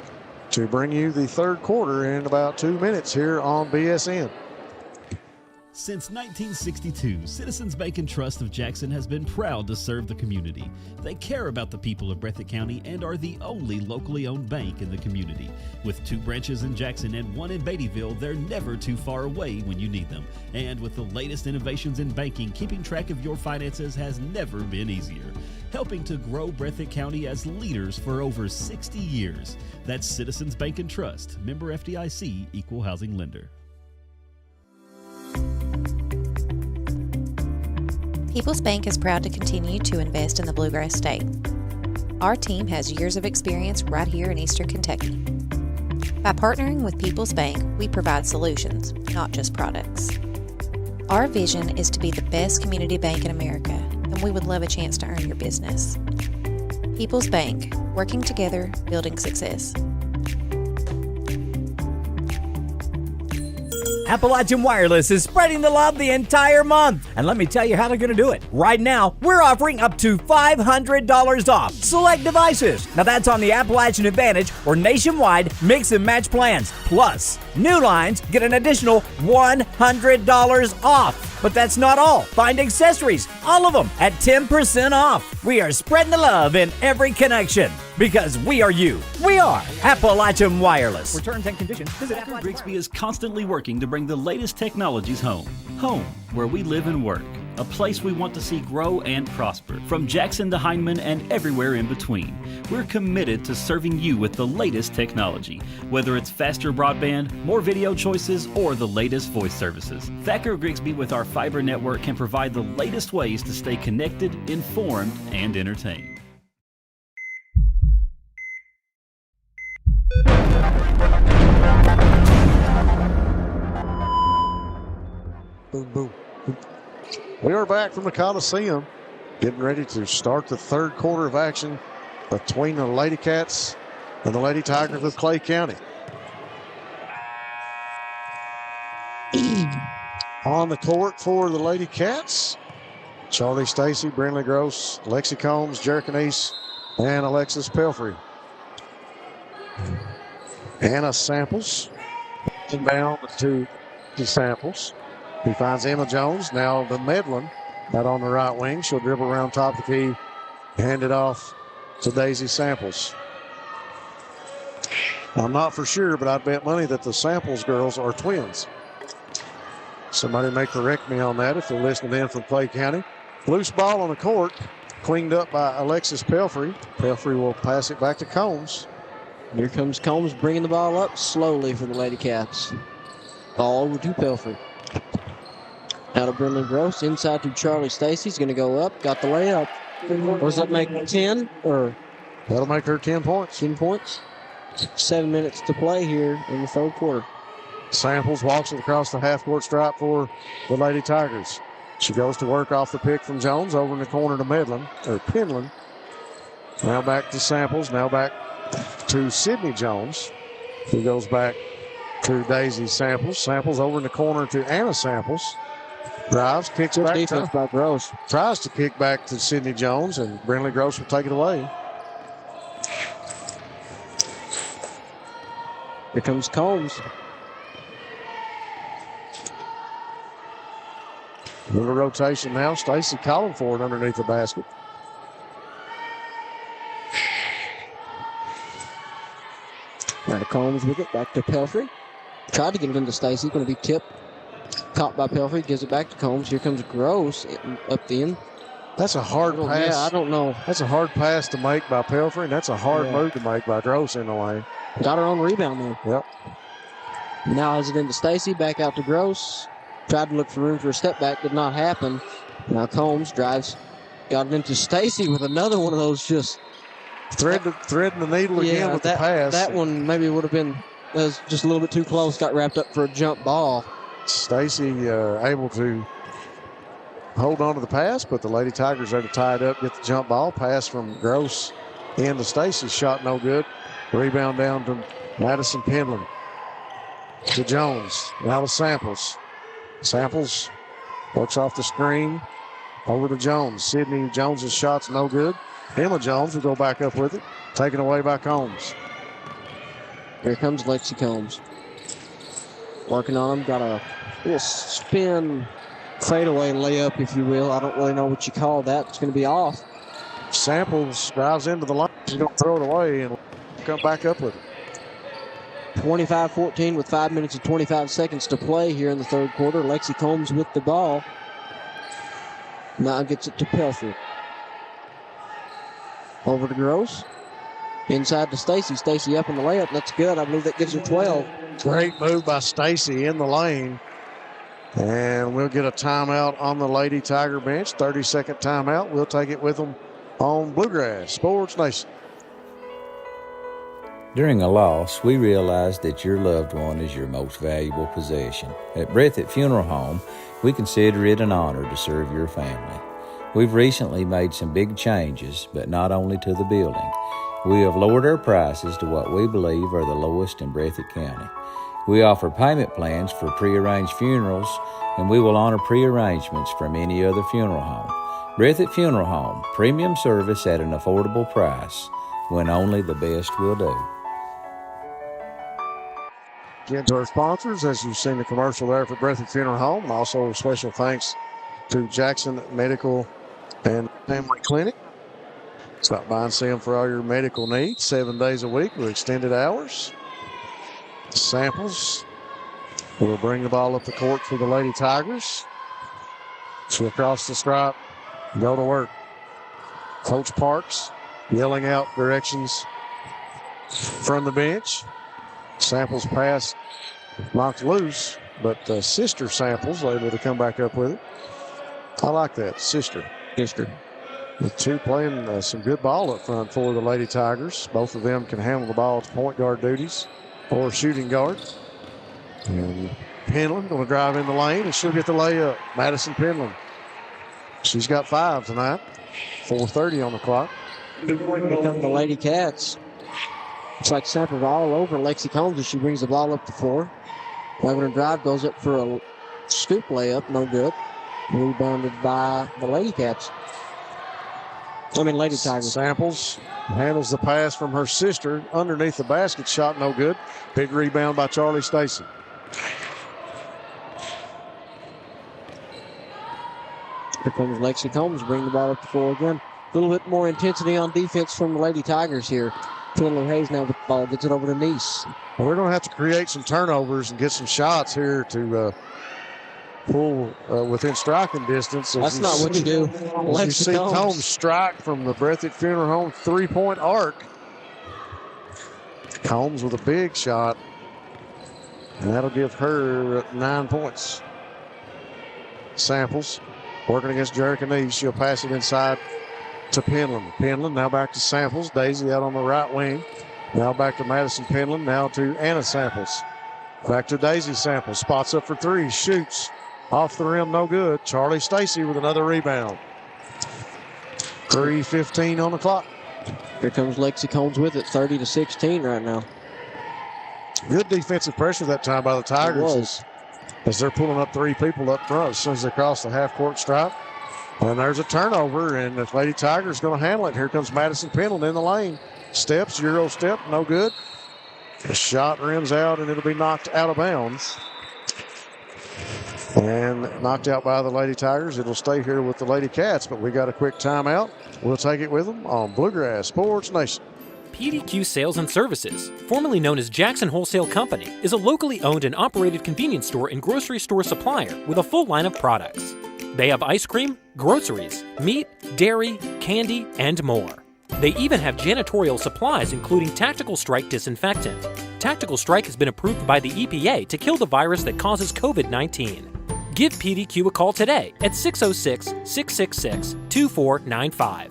to bring you the third quarter in about 2 minutes here on BSN. Since 1962, Citizens Bank and Trust of Jackson has been proud to serve the community. They care about the people of Breathitt County and are the only locally owned bank in the community. With 2 branches in Jackson and 1 in Beattyville, they're never too far away when you need them. And with the latest innovations in banking, keeping track of your finances has never been easier. Helping to grow Breathitt County as leaders for over 60 years. That's Citizens Bank and Trust, member FDIC, equal housing lender. People's Bank is proud to continue to invest in the Bluegrass State. Our team has years of experience right here in Eastern Kentucky. By partnering with People's Bank, we provide solutions, not just products. Our vision is to be the best community bank in America, and we would love a chance to earn your business. People's Bank, working together, building success. Appalachian Wireless is spreading the love the entire month. And let me tell you how they're going to do it. Right now, we're offering up to $500 off select devices. Now that's on the Appalachian Advantage or nationwide mix and match plans. Plus, new lines get an additional $100 off. But that's not all. Find accessories, all of them, at 10% off. We are spreading the love in every connection. Because we are you. We are Appalachian Wireless. Returns and conditions. Visit Thacker Grigsby is constantly working to bring the latest technologies home. Home, where we live and work. A place we want to see grow and prosper. From Jackson to Hindman and everywhere in between. We're committed to serving you with the latest technology. Whether it's faster broadband, more video choices, or the latest voice services. Thacker Grigsby with our fiber network can provide the latest ways to stay connected, informed, and entertained. Boom, boom. We are back from the Coliseum, getting ready to start the third quarter of action between the Lady Cats and the Lady Tigers of Clay County. On the court for the Lady Cats, Charlie Stacy, Brinley Gross, Lexi Combs, Jerkinese, and Alexis Pelfrey. Anna Samples inbound to Samples. He finds Emma Jones, now the Medlin, out on the right wing. She'll dribble around top of the key, hand it off to Daisy Samples. I'm not for sure, but I'd bet money that the Samples girls are twins. Somebody may correct me on that if they're listening in from Clay County. Loose ball on the court, cleaned up by Alexis Pelfrey. Pelfrey will pass it back to Combs. Here comes Combs bringing the ball up slowly for the Lady Cats. Ball over to Pelfrey. Out of Brendan Gross, inside to Charlie Stacy. He's going to go up, got the layup. What does that make, 10? Or that'll make her 10 points. 10 points. 7 minutes to play here in the third quarter. Samples walks it across the half-court stripe for the Lady Tigers. She goes to work off the pick from Jones over in the corner to Penland. Now back to Samples. Now back to Sydney Jones, who goes back to Daisy Samples. Samples over in the corner to Anna Samples. Drives, kicks back. Defense by Gross. Tries to kick back to Sydney Jones, and Brinley Gross will take it away. Here comes Combs. Little rotation now. Stacy calling for it underneath the basket. Now to Combs with it. Back to Pelfrey. Tried to get it into Stacy. Going to be tipped. Caught by Pelfrey. Gives it back to Combs. Here comes Gross up the end. That's a hard pass. Yeah, I don't know. That's a hard pass to make by Pelfrey, and that's a hard move to make by Gross in the lane. Got her own rebound there. Yep. Now has it into Stacy. Back out to Gross. Tried to look for room for a step back. Did not happen. Now Combs drives. Got it into Stacy with another one of those just threading the needle again with the pass. That one maybe would have been was just a little bit too close. Got wrapped up for a jump ball. Stacy able to hold on to the pass, but the Lady Tigers there to tie it up, get the jump ball. Pass from Gross into Stacy. Shot no good. Rebound down to Madison Penland. To Jones. Now to Samples. Samples works off the screen. Over to Jones. Sydney Jones' shot's no good. Emma Jones will go back up with it. Taken away by Combs. Here comes Lexi Combs. Working on him. Got a little spin fadeaway layup, if you will. I don't really know what you call that. It's going to be off. Samples drives into the line. She's going to throw it away and come back up with it. 25-14 with 5 minutes and 25 seconds to play here in the third quarter. Lexi Combs with the ball. Now gets it to Pelfrey. Over to Gross. Inside to Stacy. Stacy up on the layup. That's good. I believe that gives her 12. Great move by Stacy in the lane. And we'll get a timeout on the Lady Tiger bench. 30-second timeout. We'll take it with them on Bluegrass Sports Nation. During a loss, we realize that your loved one is your most valuable possession. At Breathitt Funeral Home, we consider it an honor to serve your family. We've recently made some big changes, but not only to the building. We have lowered our prices to what we believe are the lowest in Breathitt County. We offer payment plans for prearranged funerals, and we will honor prearrangements from any other funeral home. Breathitt Funeral Home, premium service at an affordable price, when only the best will do. Again, to our sponsors, as you've seen the commercial there for Breathitt Funeral Home, and also special thanks to Jackson Medical and Family Clinic. Stop by and see them for all your medical needs, 7 days a week with extended hours. Samples will bring the ball up the court for the Lady Tigers. So across the stripe, go to work. Coach Parks yelling out directions from the bench. Samples pass knocked loose, but Sister Samples able to come back up with it. I like that, Sister. The two playing some good ball up front for the Lady Tigers. Both of them can handle the ball to point guard duties or shooting guard. And Penland going to drive in the lane, and she'll get the layup. Madison Penland. She's got 5 tonight. 4:30 on the clock. Here come the Lady Cats. It's like Samples all over Lexi Combs as she brings the ball up the floor. Wagner drive goes up for a scoop layup, no good. Rebounded by the Lady Cats. Lady Tigers. Samples handles the pass from her sister underneath the basket. Shot no good. Big rebound by Charlie Stacy. Here comes Lexi Combs, bring the ball up the floor again. A little bit more intensity on defense from the Lady Tigers here. Taylor Hayes now with the ball, gets it over to Nice. Well, we're going to have to create some turnovers and get some shots here to pull within striking distance. That's not what you do. You see Combs strike from the Breathitt Funeral Home 3-point arc. Combs with a big shot. And that'll give her 9 points. Samples working against Jerica Neves. She'll pass it inside to Penland. Penland now back to Samples. Daisy out on the right wing. Now back to Madison Penland. Now to Anna Samples. Back to Daisy Samples. Spots up for 3. Shoots. Off the rim, no good. Charlie Stacy with another rebound. 3:15 on the clock. Here comes Lexi Combs with it. 30-16 right now. Good defensive pressure that time by the Tigers. As they're pulling up 3 people up front as soon as they cross the half-court stripe. And there's a turnover, and the Lady Tigers going to handle it. Here comes Madison Penland in the lane. Steps, Euro step, no good. The shot rims out, and it'll be knocked out of bounds. And knocked out by the Lady Tigers. It'll stay here with the Lady Cats, but we got a quick timeout. We'll take it with them on Bluegrass Sports Nation. PDQ Sales and Services, formerly known as Jackson Wholesale Company, is a locally owned and operated convenience store and grocery store supplier with a full line of products. They have ice cream, groceries, meat, dairy, candy, and more. They even have janitorial supplies, including Tactical Strike disinfectant. Tactical Strike has been approved by the EPA to kill the virus that causes COVID-19. Give PDQ a call today at 606-666-2495.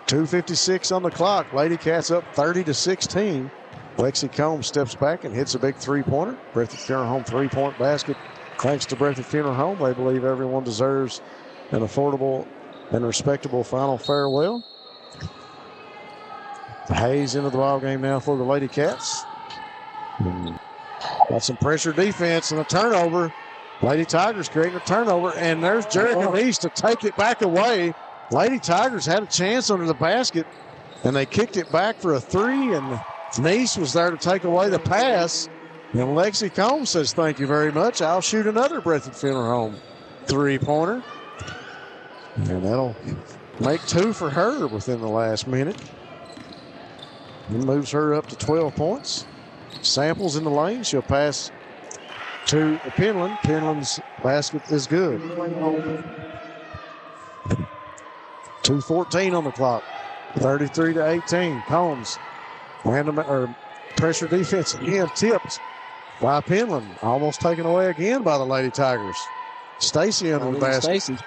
.256 on the clock. Lady Cats up 30-16. Lexi Combs steps back and hits a big three-pointer. Breathitt Funeral Home three-point basket. Thanks to Breathitt Funeral Home, they believe everyone deserves an affordable and respectable final farewell. Hayes into the ball game now for the Lady Cats. Got some pressure defense and a turnover. Lady Tigers creating a turnover, and there's Jericho East to take it back away. Lady Tigers had a chance under the basket, and they kicked it back for a three, and Nice was there to take away the pass. And Lexi Combs says, thank you very much. I'll shoot another Breathitt Funeral Home three-pointer. And that'll make two for her within the last minute. It moves her up to 12 points. Samples in the lane. She'll pass to Penland. Penland's basket is good. 2:14 on the clock. 33-18. Combs. Random or pressure defense again. Tipped by Penland. Almost taken away again by the Lady Tigers. Stacy under the basket. Stacy.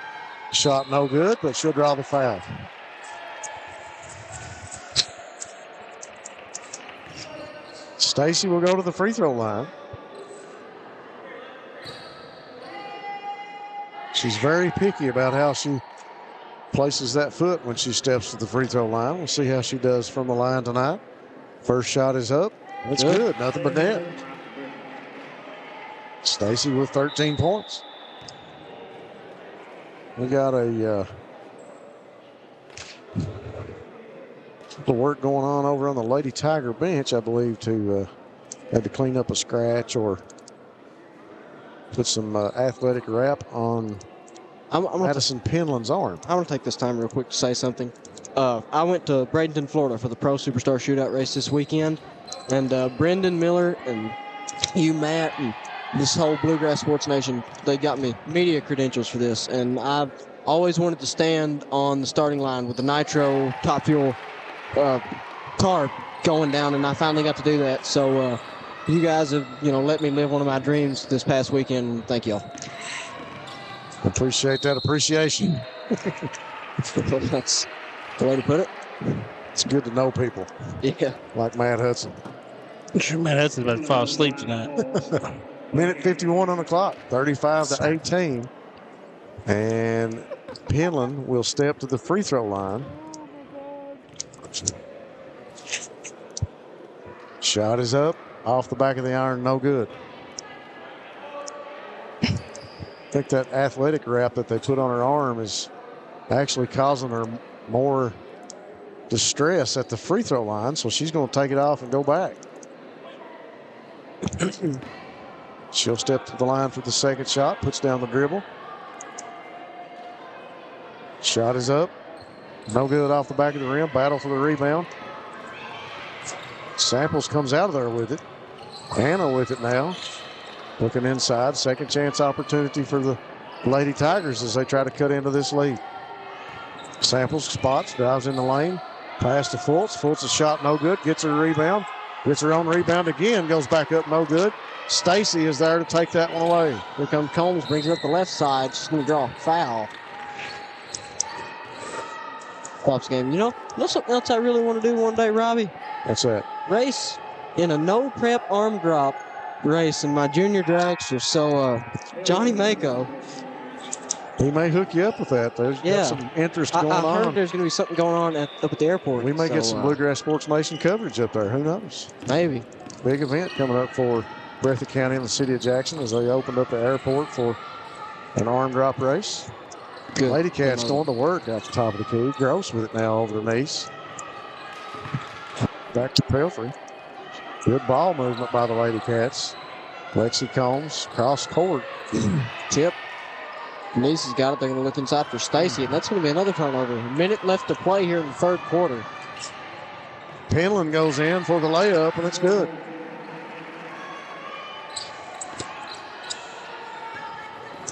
Shot no good, but she'll draw the foul. Stacy will go to the free throw line. She's very picky about how she places that foot when she steps to the free throw line. We'll see how she does from the line tonight. First shot is up. It's good. Nothing but net. Stacy with 13 points. We got a the work going on over on the Lady Tiger bench, I believe, to had to clean up a scratch or put some athletic wrap on Madison Penland's arm. I want to take this time real quick to say something. I went to Bradenton, Florida for the Pro Superstar Shootout race this weekend, and Brendan Miller and you, Matt, and this whole Bluegrass Sports Nation, they got me media credentials for this, and I've always wanted to stand on the starting line with the Nitro Top Fuel car going down, and I finally got to do that. So you guys have, let me live one of my dreams this past weekend. Thank y'all. Appreciate that appreciation. That's the way to put it. It's good to know people. Yeah. Like Matt Hudson. I'm sure Matt Hudson's about to fall asleep tonight. Minute 51 on the clock, 35-18. And Penland will step to the free throw line. Shot is up, off the back of the iron, no good. I think that athletic wrap that they put on her arm is actually causing her more distress at the free throw line, so she's going to take it off and go back. She'll step to the line for the second shot, puts down the dribble. Shot is up. No good off the back of the rim. Battle for the rebound. Samples comes out of there with it. Anna with it now. Looking inside. Second chance opportunity for the Lady Tigers as they try to cut into this lead. Samples spots, drives in the lane. Pass to Fultz. Fultz's shot no good. Gets her rebound. Gets her own rebound again. Goes back up no good. Stacy is there to take that one away. Here comes Combs. Brings it up the left side. She's going to draw a foul. Pops game. You know something else I really want to do one day, Robbie? What's that? Race in a no prep arm drop race in my junior dragster. So Johnny Mako, He may hook you up with that. There's got some interest going on. I heard there's going to be something going on up at the airport. We may get some Bluegrass Sports Nation coverage up there. Who knows? Maybe. Big event coming up for Breathitt County and the city of Jackson as they opened up the airport for an arm drop race. Good. Lady Cats going to work at the top of the key. Gross with it now over the knees. Back to Pelfrey. Good ball movement by the Lady Cats. Lexi Combs cross court. Tip. Nice has got it. They're going to look inside for Stacy, and that's going to be another turnover. A minute left to play here in the third quarter. Penland goes in for the layup, and it's good.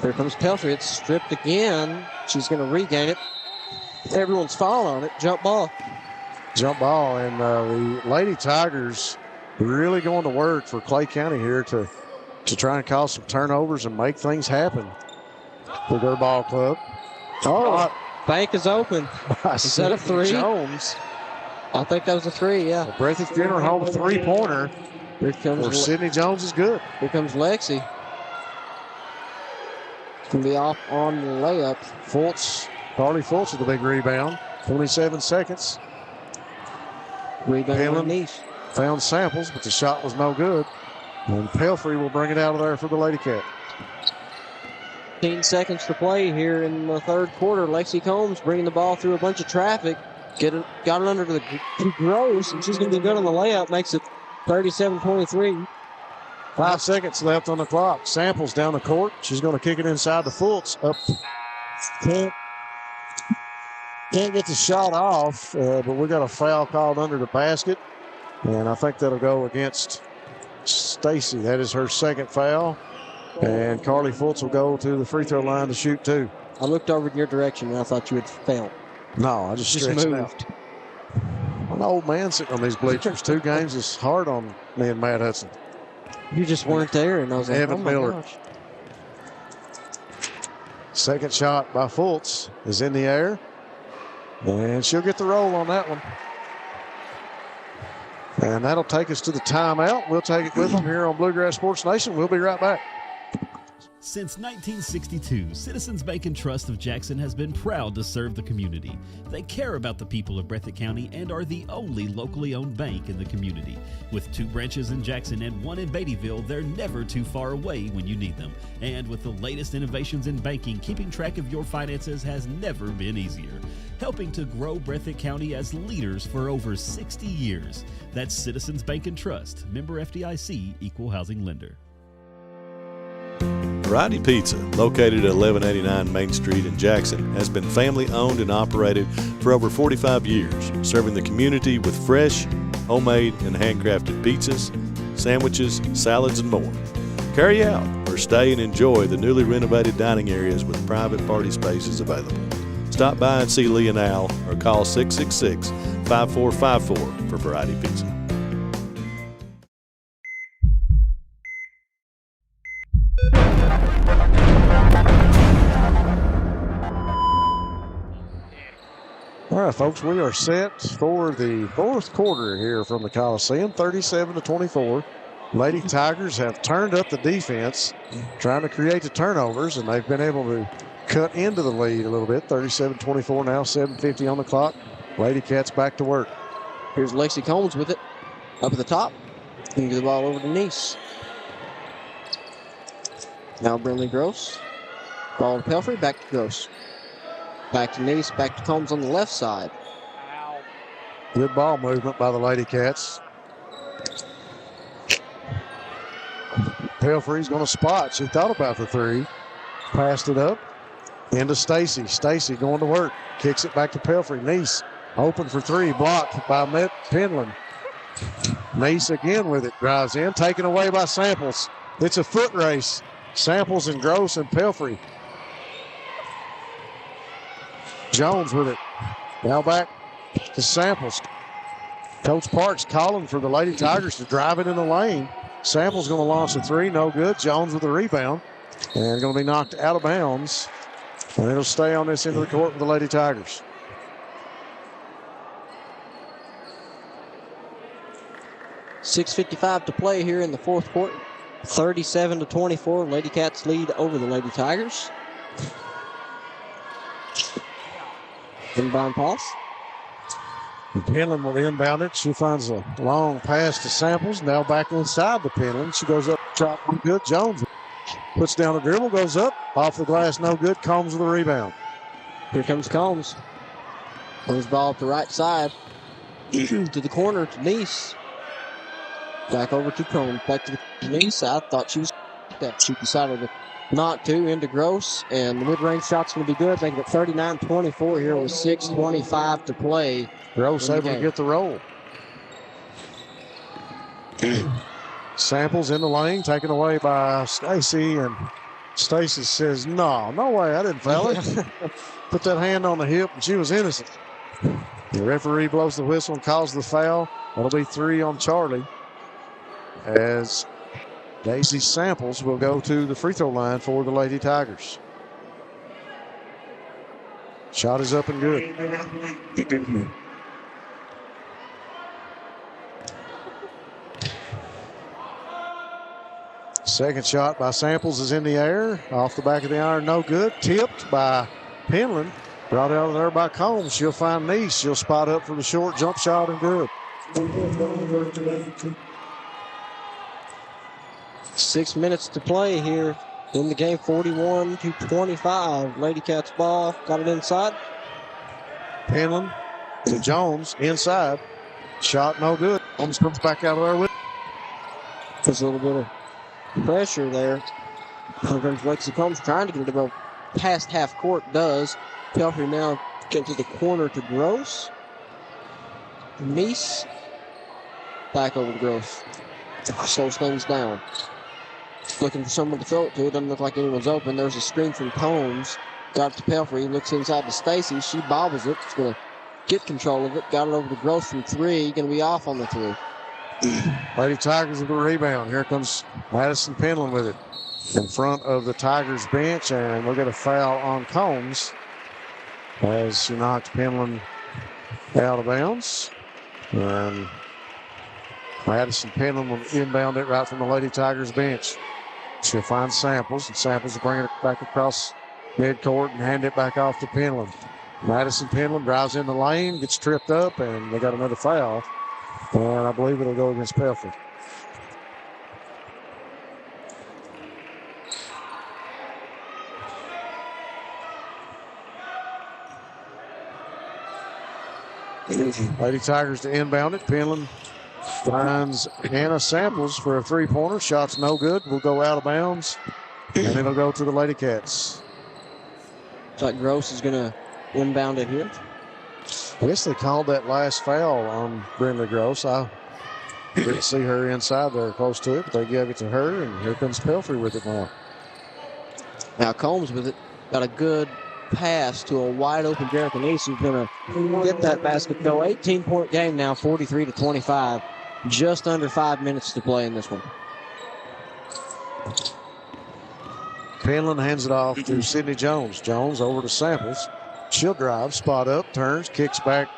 Here comes Pelfrey. It's stripped again. She's going to regain it. Everyone's falling on it. Jump ball. Jump ball, and the Lady Tigers really going to work for Clay County here to try and cause some turnovers and make things happen for their ball club. Oh, bank is open. Is that a three? Jones. I think that was a three, yeah. Breathitt Funeral Home three-pointer for Sydney Jones is good. Here comes Lexi. Can be off on the layup. Carly Fultz with a big rebound. 27 seconds. Rebound on Niche. Found Samples, but the shot was no good. And Pelfrey will bring it out of there for the Lady Cat. 15 seconds to play here in the third quarter. Lexi Combs bringing the ball through a bunch of traffic. Got it under to the Gross, and she's going to be good on the layup. Makes it 37-23. 5 seconds left on the clock. Samples down the court. She's going to kick it inside the Fultz. Up. Can't get the shot off, but we got a foul called under the basket. And I think that'll go against Stacy. That is her second foul. And Carly Fultz will go to the free throw line to shoot two. I looked over in your direction and I thought you had failed. No, I just stretched moved. out. I'm an old man sitting on these bleachers. 2 games is hard on me and Matt Hudson. You just weren't there, and I was like, Evan oh my Miller. gosh. Second shot by Fultz is in the air. And she'll get the roll on that one. And that'll take us to the timeout. We'll take it with them here on Bluegrass Sports Nation. We'll be right back. Since 1962, Citizens Bank and Trust of Jackson has been proud to serve the community. They care about the people of Breathitt County and are the only locally owned bank in the community. With 2 branches in Jackson and 1 in Beattyville, they're never too far away when you need them. And with the latest innovations in banking, keeping track of your finances has never been easier. Helping to grow Breathitt County as leaders for over 60 years. That's Citizens Bank and Trust, member FDIC, equal housing lender. Variety Pizza, located at 1189 Main Street in Jackson, has been family owned and operated for over 45 years, serving the community with fresh, homemade, and handcrafted pizzas, sandwiches, salads, and more. Carry out or stay and enjoy the newly renovated dining areas with private party spaces available. Stop by and see Lee and Al or call 666-5454 for Variety Pizza. All right, folks, we are set for the fourth quarter here from the Coliseum, 37-24. Lady Tigers have turned up the defense, trying to create the turnovers, and they've been able to cut into the lead a little bit. 37-24 now, 7:50 on the clock. Lady Cats back to work. Here's Lexi Combs with it. Up at the top. Can get the ball over to Nice. Now Brinley Gross. Ball to Pelfrey, back to Gross. Back to Nice, back to Combs on the left side. Good ball movement by the Lady Cats. Pelfrey's going to spot. She thought about the three. Passed it up. Into Stacy. Stacy going to work. Kicks it back to Pelfrey. Nice open for three. Blocked by Penland. Nice again with it. Drives in. Taken away by Samples. It's a foot race. Samples and Gross and Pelfrey. Jones with it. Now back to Samples. Coach Parks calling for the Lady Tigers to drive it in the lane. Samples going to launch a three. No good. Jones with the rebound. And going to be knocked out of bounds. And it'll stay on this end of the court with the Lady Tigers. .6:55 to play here in the fourth quarter. 37-24. Lady Cats lead over the Lady Tigers. Inbound pass. Penland will inbound it. She finds a long pass to Samples. Now back inside the Penland. She goes up, shot good. Jones puts down a dribble, goes up, off the glass, no good. Combs with the rebound. Here comes Combs. Brings ball up the right side to the corner to Nice. Back over to Combs. Back to Nice. I thought she was that. She decided not to. Into Gross. And the mid-range shot's going to be good. Making it 39-24 here with 6:25 to play. Gross able to get the roll. Samples in the lane, taken away by Stacy, and Stacy says, no way, I didn't foul it. Put that hand on the hip, and she was innocent. The referee blows the whistle and calls the foul. That'll be 3 on Charlie, as Daisy Samples will go to the free throw line for the Lady Tigers. Shot is up and good. Second shot by Samples is in the air. Off the back of the iron, no good. Tipped by Penland. Brought out of there by Combs. She'll find Nice. She'll spot up for the short jump shot and good. 6 minutes to play here in the game. 41-25. Lady Cats ball. Got it inside. Penland to Jones inside. Shot no good. Combs comes back out of there with it. There's a little bit of pressure there. Here comes Lexi Combs trying to get it about past half court. Does. Pelfrey now gets to the corner to Gross. Nice. Back over to Gross. Slows things down. Looking for someone to throw it to. Doesn't look like anyone's open. There's a screen from Combs. Got it to Pelfrey. Looks inside to Stacy. She bobbles it. She's going to get control of it. Got it over to Gross from 3. Going to be off on the 3. Lady Tigers with the rebound. Here comes Madison Penland with it in front of the Tigers bench, and we'll get a foul on Combs as she knocked Penland out of bounds. And Madison Penland will inbound it right from the Lady Tigers bench. She'll find Samples, and Samples will bring it back across midcourt and hand it back off to Penland. Madison Penland drives in the lane, gets tripped up, and they got another foul. And I believe it'll go against Pelfrey. Lady Tigers to inbound it. Penland finds Hannah Samples for a three-pointer. Shot's no good. Will go out of bounds, and it'll go to the Lady Cats. Looks like Gross is going to inbound it here. I guess they called that last foul on Brenda Gross. I didn't see her inside there close to it, but they gave it to her, and here comes Pelfrey with it now. Now Combs with it. Got a good pass to a wide-open Jericho Nice, who's going to get that basket go. 18-point game now, 43-25. Just under 5 minutes to play in this one. Penland hands it off to Sydney Jones. Jones over to Samples. She'll drive, spot up, turns, kicks back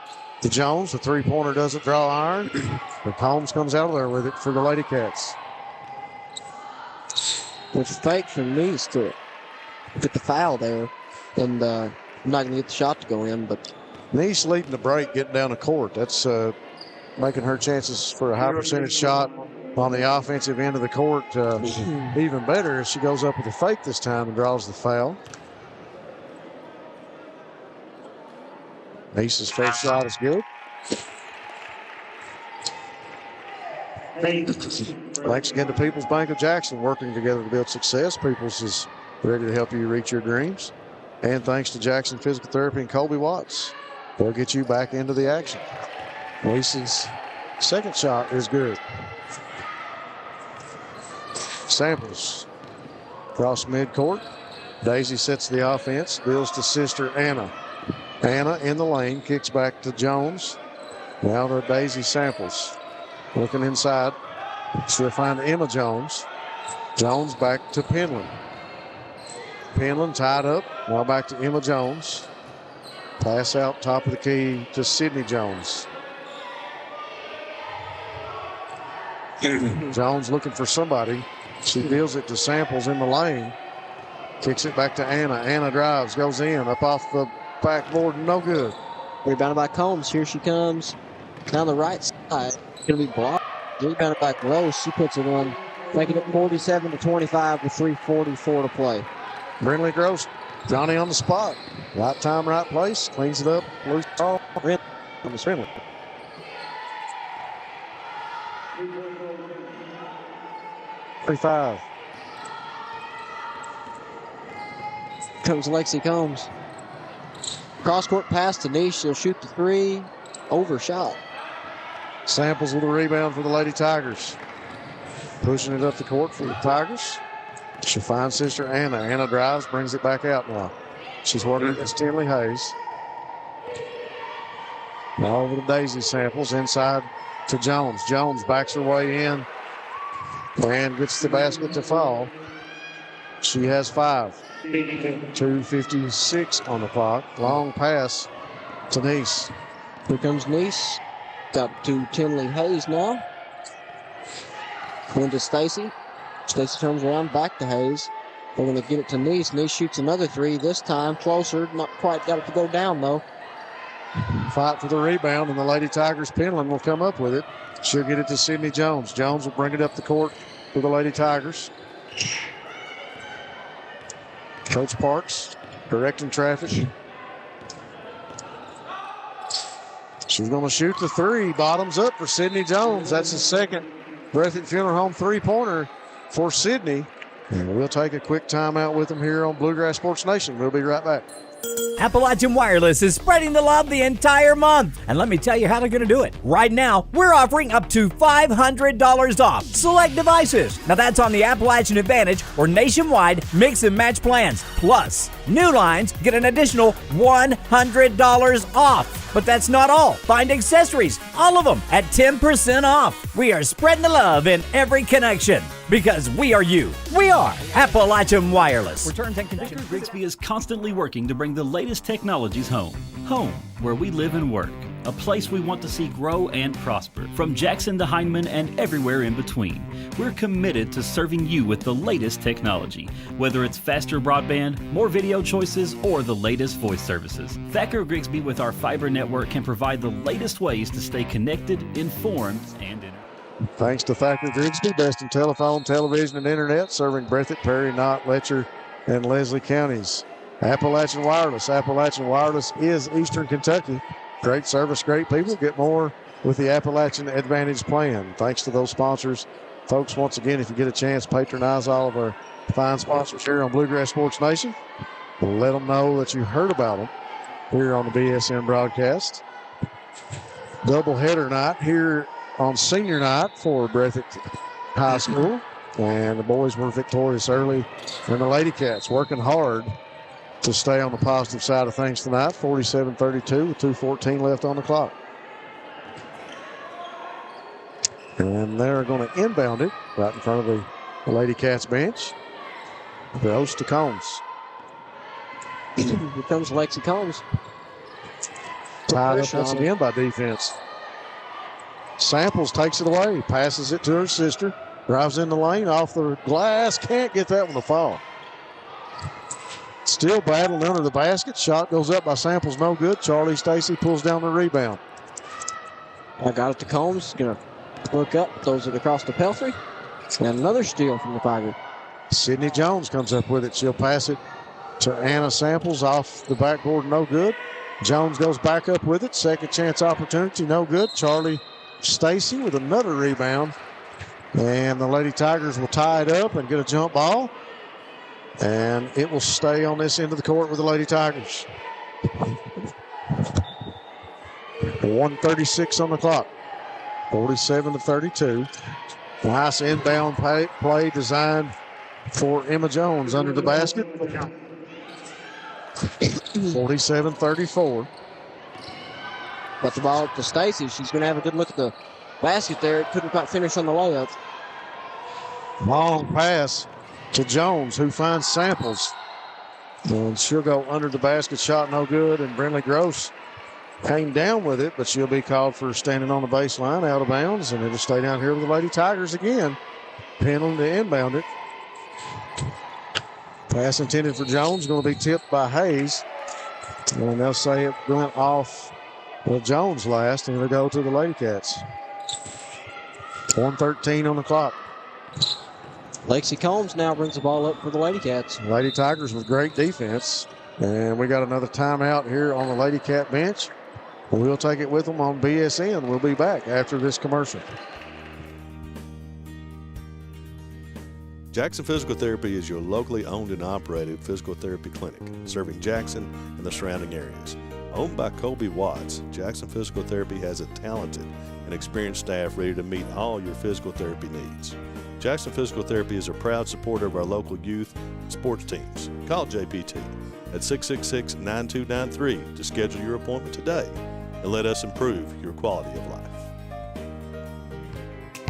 to Jones. The three-pointer doesn't draw iron, but Combs comes out of there with it for the Lady Cats. It's fake from Nice to get the foul there, and I'm not going to get the shot to go in, but Nice leading the break, getting down the court. That's making her chances for a high percentage shot on the offensive end of the court even better as she goes up with a fake this time and draws the foul. Nice's first shot is good. Thanks again to People's Bank of Jackson, working together to build success. People's is ready to help you reach your dreams. And thanks to Jackson Physical Therapy and Colby Watts, they'll get you back into the action. Nice's second shot is good. Samples across midcourt. Daisy sets the offense, builds to sister Anna. Anna in the lane, kicks back to Jones. Now to Daisy Samples. Looking inside. She'll find Emma Jones. Jones back to Penland. Penland tied up. Now back to Emma Jones. Pass out top of the key to Sydney Jones. Jones looking for somebody. She deals it to Samples in the lane. Kicks it back to Anna. Anna drives, goes in, up off the backboard, no good. Rebounded by Combs. Here she comes down the right side. Going to be blocked. Rebounded by Gross. She puts it in, making it 47-25 with 3:44 to play. Brindley Gross, Johnny on the spot. Right time, right place. Cleans it up. Loose ball. On the Brindley. $35. Comes Lexi Combs. Cross-court pass to Niche. She'll shoot the three. Overshot. Samples with a rebound for the Lady Tigers. Pushing it up the court for the Tigers. She'll find sister Anna. Anna drives, brings it back out now. She's working against Tinley Hayes. Now over to Daisy Samples. Inside to Jones. Jones backs her way in and gets the basket to fall. She has 5. 2:56 on the clock. Long pass to Nice. Here comes Nice. Got to Tinley Hayes now. Into Stacy. Stacy turns around back to Hayes. They're going to get it to Nice. Nice shoots another three. This time closer. Not quite got it to go down though. Fight for the rebound, and the Lady Tigers Penland will come up with it. She'll get it to Sydney Jones. Jones will bring it up the court for the Lady Tigers. Coach Parks directing traffic. She's going to shoot the three. Bottoms up for Sydney Jones. That's the second Breathitt Funeral Home three-pointer for Sydney. And we'll take a quick timeout with them here on Bluegrass Sports Nation. We'll be right back. Appalachian Wireless is spreading the love the entire month. And let me tell you how they're going to do it. Right now, we're offering up to $500 off select devices. Now that's on the Appalachian Advantage or nationwide mix and match plans. Plus, new lines get an additional $100 off. But that's not all. Find accessories, all of them, at 10% off. We are spreading the love in every connection because we are you. We are Appalachian Wireless. Terms and conditions. Grigsby is constantly working to bring the latest technologies home. Home, where we live and work. A place we want to see grow and prosper. From Jackson to Hindman and everywhere in between. We're committed to serving you with the latest technology. Whether it's faster broadband, more video choices, or the latest voice services. Thacker Grigsby with our fiber network can provide the latest ways to stay connected, informed, and Thanks to Thacker Grigsby, best in telephone, television, and internet, serving Breathitt, Perry, Knott, Letcher, and Leslie counties. Appalachian Wireless. Appalachian Wireless is Eastern Kentucky. Great service, great people. Get more with the Appalachian Advantage plan. Thanks to those sponsors. Folks, once again, if you get a chance, patronize all of our fine sponsors here on Bluegrass Sports Nation. Let them know that you heard about them here on the BSN broadcast. Doubleheader night here on senior night for Breathitt High School. And the boys were victorious early. And the Lady Cats working hard to stay on the positive side of things tonight. 47-32 with 2:14 left on the clock. And they're going to inbound it right in front of the Lady Cats bench. Goes to Combs. Here comes Lexi Combs. Tied up once again by defense. Samples takes it away, passes it to her sister, drives in the lane, off the glass, can't get that one to fall. Still battling under the basket. Shot goes up by Samples, no good. Charlie Stacy pulls down the rebound. I got it to Combs. Going to look up, throws it across the Pelfrey. And another steal from the Tiger. Sydney Jones comes up with it. She'll pass it to Anna Samples off the backboard, no good. Jones goes back up with it. Second chance opportunity, no good. Charlie Stacy with another rebound. And the Lady Tigers will tie it up and get a jump ball. And it will stay on this end of the court with the Lady Tigers. 1:36 on the clock. 47-32. Nice inbound play designed for Emma Jones under the basket. 47-34. Got the ball up to Stacy. She's going to have a good look at the basket there. It couldn't quite finish on the layup. Long pass to Jones, who finds Samples. And she'll go under the basket, shot no good. And Brindley Gross came down with it, but she'll be called for standing on the baseline, out of bounds. And it'll stay down here with the Lady Tigers again. Penalty to inbound it. Pass intended for Jones, going to be tipped by Hayes. And they'll say it went off Well, Jones last, and it'll go to the Lady Cats. 1:13 on the clock. Lexi Combs now brings the ball up for the Lady Cats. Lady Tigers with great defense. And we got another timeout here on the Lady Cat bench. We'll take it with them on BSN. We'll be back after this commercial. Jackson Physical Therapy is your locally owned and operated physical therapy clinic, serving Jackson and the surrounding areas. Owned by Colby Watts, Jackson Physical Therapy has a talented and experienced staff ready to meet all your physical therapy needs. Jackson Physical Therapy is a proud supporter of our local youth and sports teams. Call JPT at 666-9293 to schedule your appointment today and let us improve your quality of life.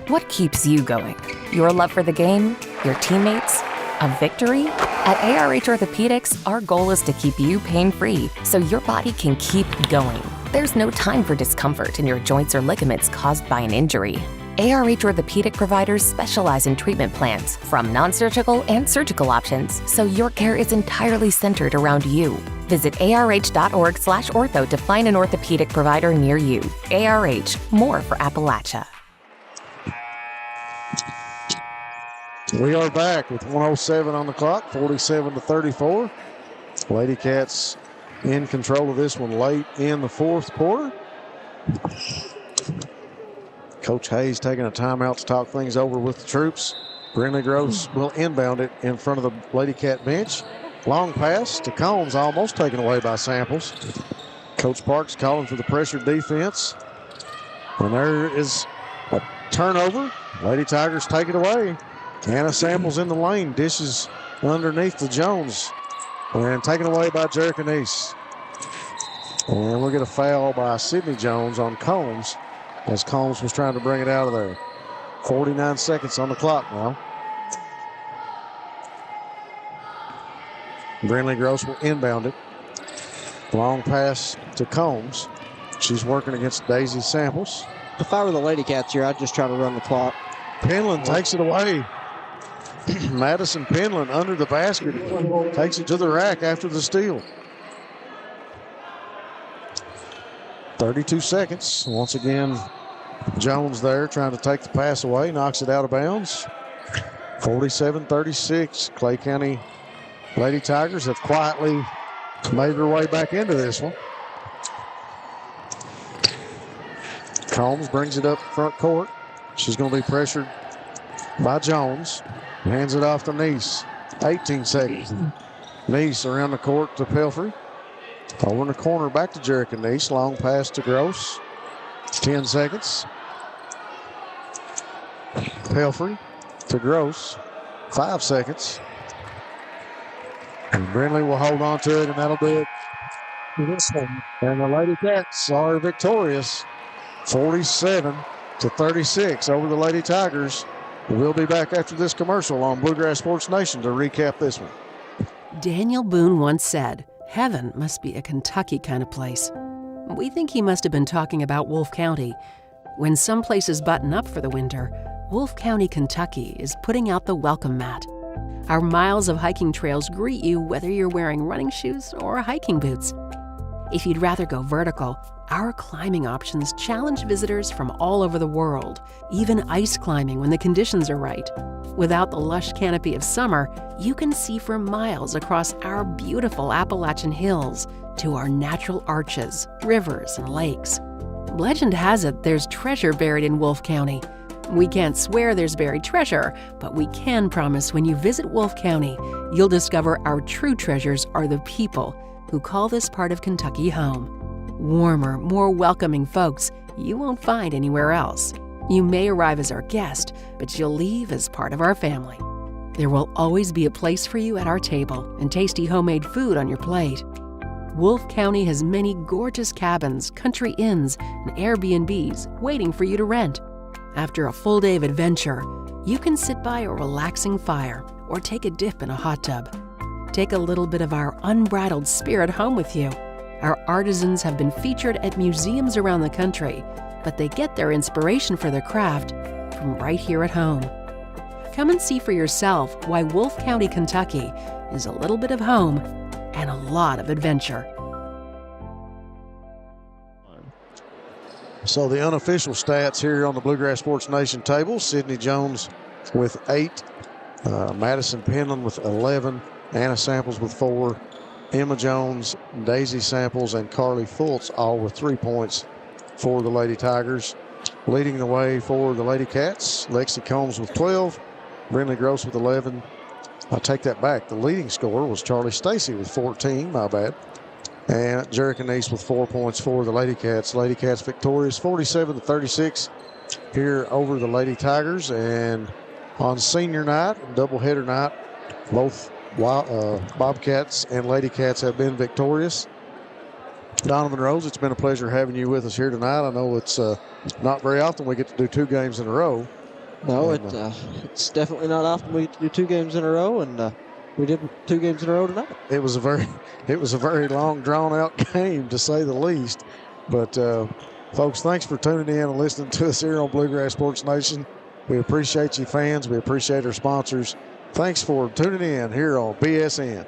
What keeps you going? Your love for the game? Your teammates? A victory? At ARH Orthopedics, our goal is to keep you pain-free so your body can keep going. There's no time for discomfort in your joints or ligaments caused by an injury. ARH Orthopedic providers specialize in treatment plans, from non-surgical and surgical options, so your care is entirely centered around you. Visit arh.org/ortho to find an orthopedic provider near you. ARH, more for Appalachia. We are back with 1:07 on the clock, 47-34. Lady Cats in control of this one late in the fourth quarter. Coach Hayes taking a timeout to talk things over with the troops. Brindley Gross will inbound it in front of the Lady Cat bench. Long pass to Combs, almost taken away by Samples. Coach Parks calling for the pressure defense. And there is a turnover. Lady Tigers take it away. Anna Samples in the lane, dishes underneath to Jones. And taken away by Jerica Neese. And we'll get a foul by Sydney Jones on Combs, as Combs was trying to bring it out of there. 49 seconds on the clock now. Brindley Gross will inbound it. Long pass to Combs. She's working against Daisy Samples. If I were the Lady Cats here, I'd just try to run the clock. Penland takes it away. Madison Penland under the basket. Takes it to the rack after the steal. 32 seconds. Once again, Jones there trying to take the pass away. Knocks it out of bounds. 47-36. Clay County Lady Tigers have quietly made their way back into this one. Combs brings it up front court. She's going to be pressured by Jones. Hands it off to Neese. 18 seconds. Neese around the court to Pelfrey. Over in the corner back to Jerica Neese. Long pass to Gross. 10 seconds. Pelfrey to Gross. 5 seconds. And Brindley will hold on to it, and that'll do it for this one. And the Lady Cats are victorious. 47-36 over the Lady Tigers. We'll be back after this commercial on Bluegrass Sports Nation to recap this one. Daniel Boone once said, "Heaven must be a Kentucky kind of place." We think he must have been talking about Wolfe County. When some places button up for the winter, Wolfe County, Kentucky is putting out the welcome mat. Our miles of hiking trails greet you whether you're wearing running shoes or hiking boots. If you'd rather go vertical, our climbing options challenge visitors from all over the world, even ice climbing when the conditions are right. Without the lush canopy of summer, you can see for miles across our beautiful Appalachian hills to our natural arches, rivers, and lakes. Legend has it there's treasure buried in Wolfe County. We can't swear there's buried treasure, but we can promise when you visit Wolfe County, you'll discover our true treasures are the people who call this part of Kentucky home. Warmer, more welcoming folks you won't find anywhere else. You may arrive as our guest, but you'll leave as part of our family. There will always be a place for you at our table and tasty homemade food on your plate. Wolfe County has many gorgeous cabins, country inns, and Airbnbs waiting for you to rent. After a full day of adventure, you can sit by a relaxing fire or take a dip in a hot tub. Take a little bit of our unbridled spirit home with you. Our artisans have been featured at museums around the country, but they get their inspiration for their craft from right here at home. Come and see for yourself why Wolfe County, Kentucky is a little bit of home and a lot of adventure. So the unofficial stats here on the Bluegrass Sports Nation table: Sydney Jones with 8, Madison Penland with 11, Anna Samples with 4, Emma Jones, Daisy Samples, and Carly Fultz all with 3 points for the Lady Tigers. Leading the way for the Lady Cats, Lexi Combs with 12, Brindley Gross with 11. I take that back. The leading scorer was Charlie Stacy with 14, my bad. And Jerica Neese with 4 points for the Lady Cats. Lady Cats victorious 47-36 here over the Lady Tigers. And on senior night, doubleheader night, both Bobcats and Lady Cats have been victorious. Donovan Rose, it's been a pleasure having you with us here tonight. I know it's not very often we get to do 2 games in a row. No, it's definitely not often we get to do 2 games in a row, and we did 2 games in a row tonight. It was a very long, drawn-out game, to say the least. But, folks, thanks for tuning in and listening to us here on Bluegrass Sports Nation. We appreciate you fans. We appreciate our sponsors. Thanks for tuning in here on BSN.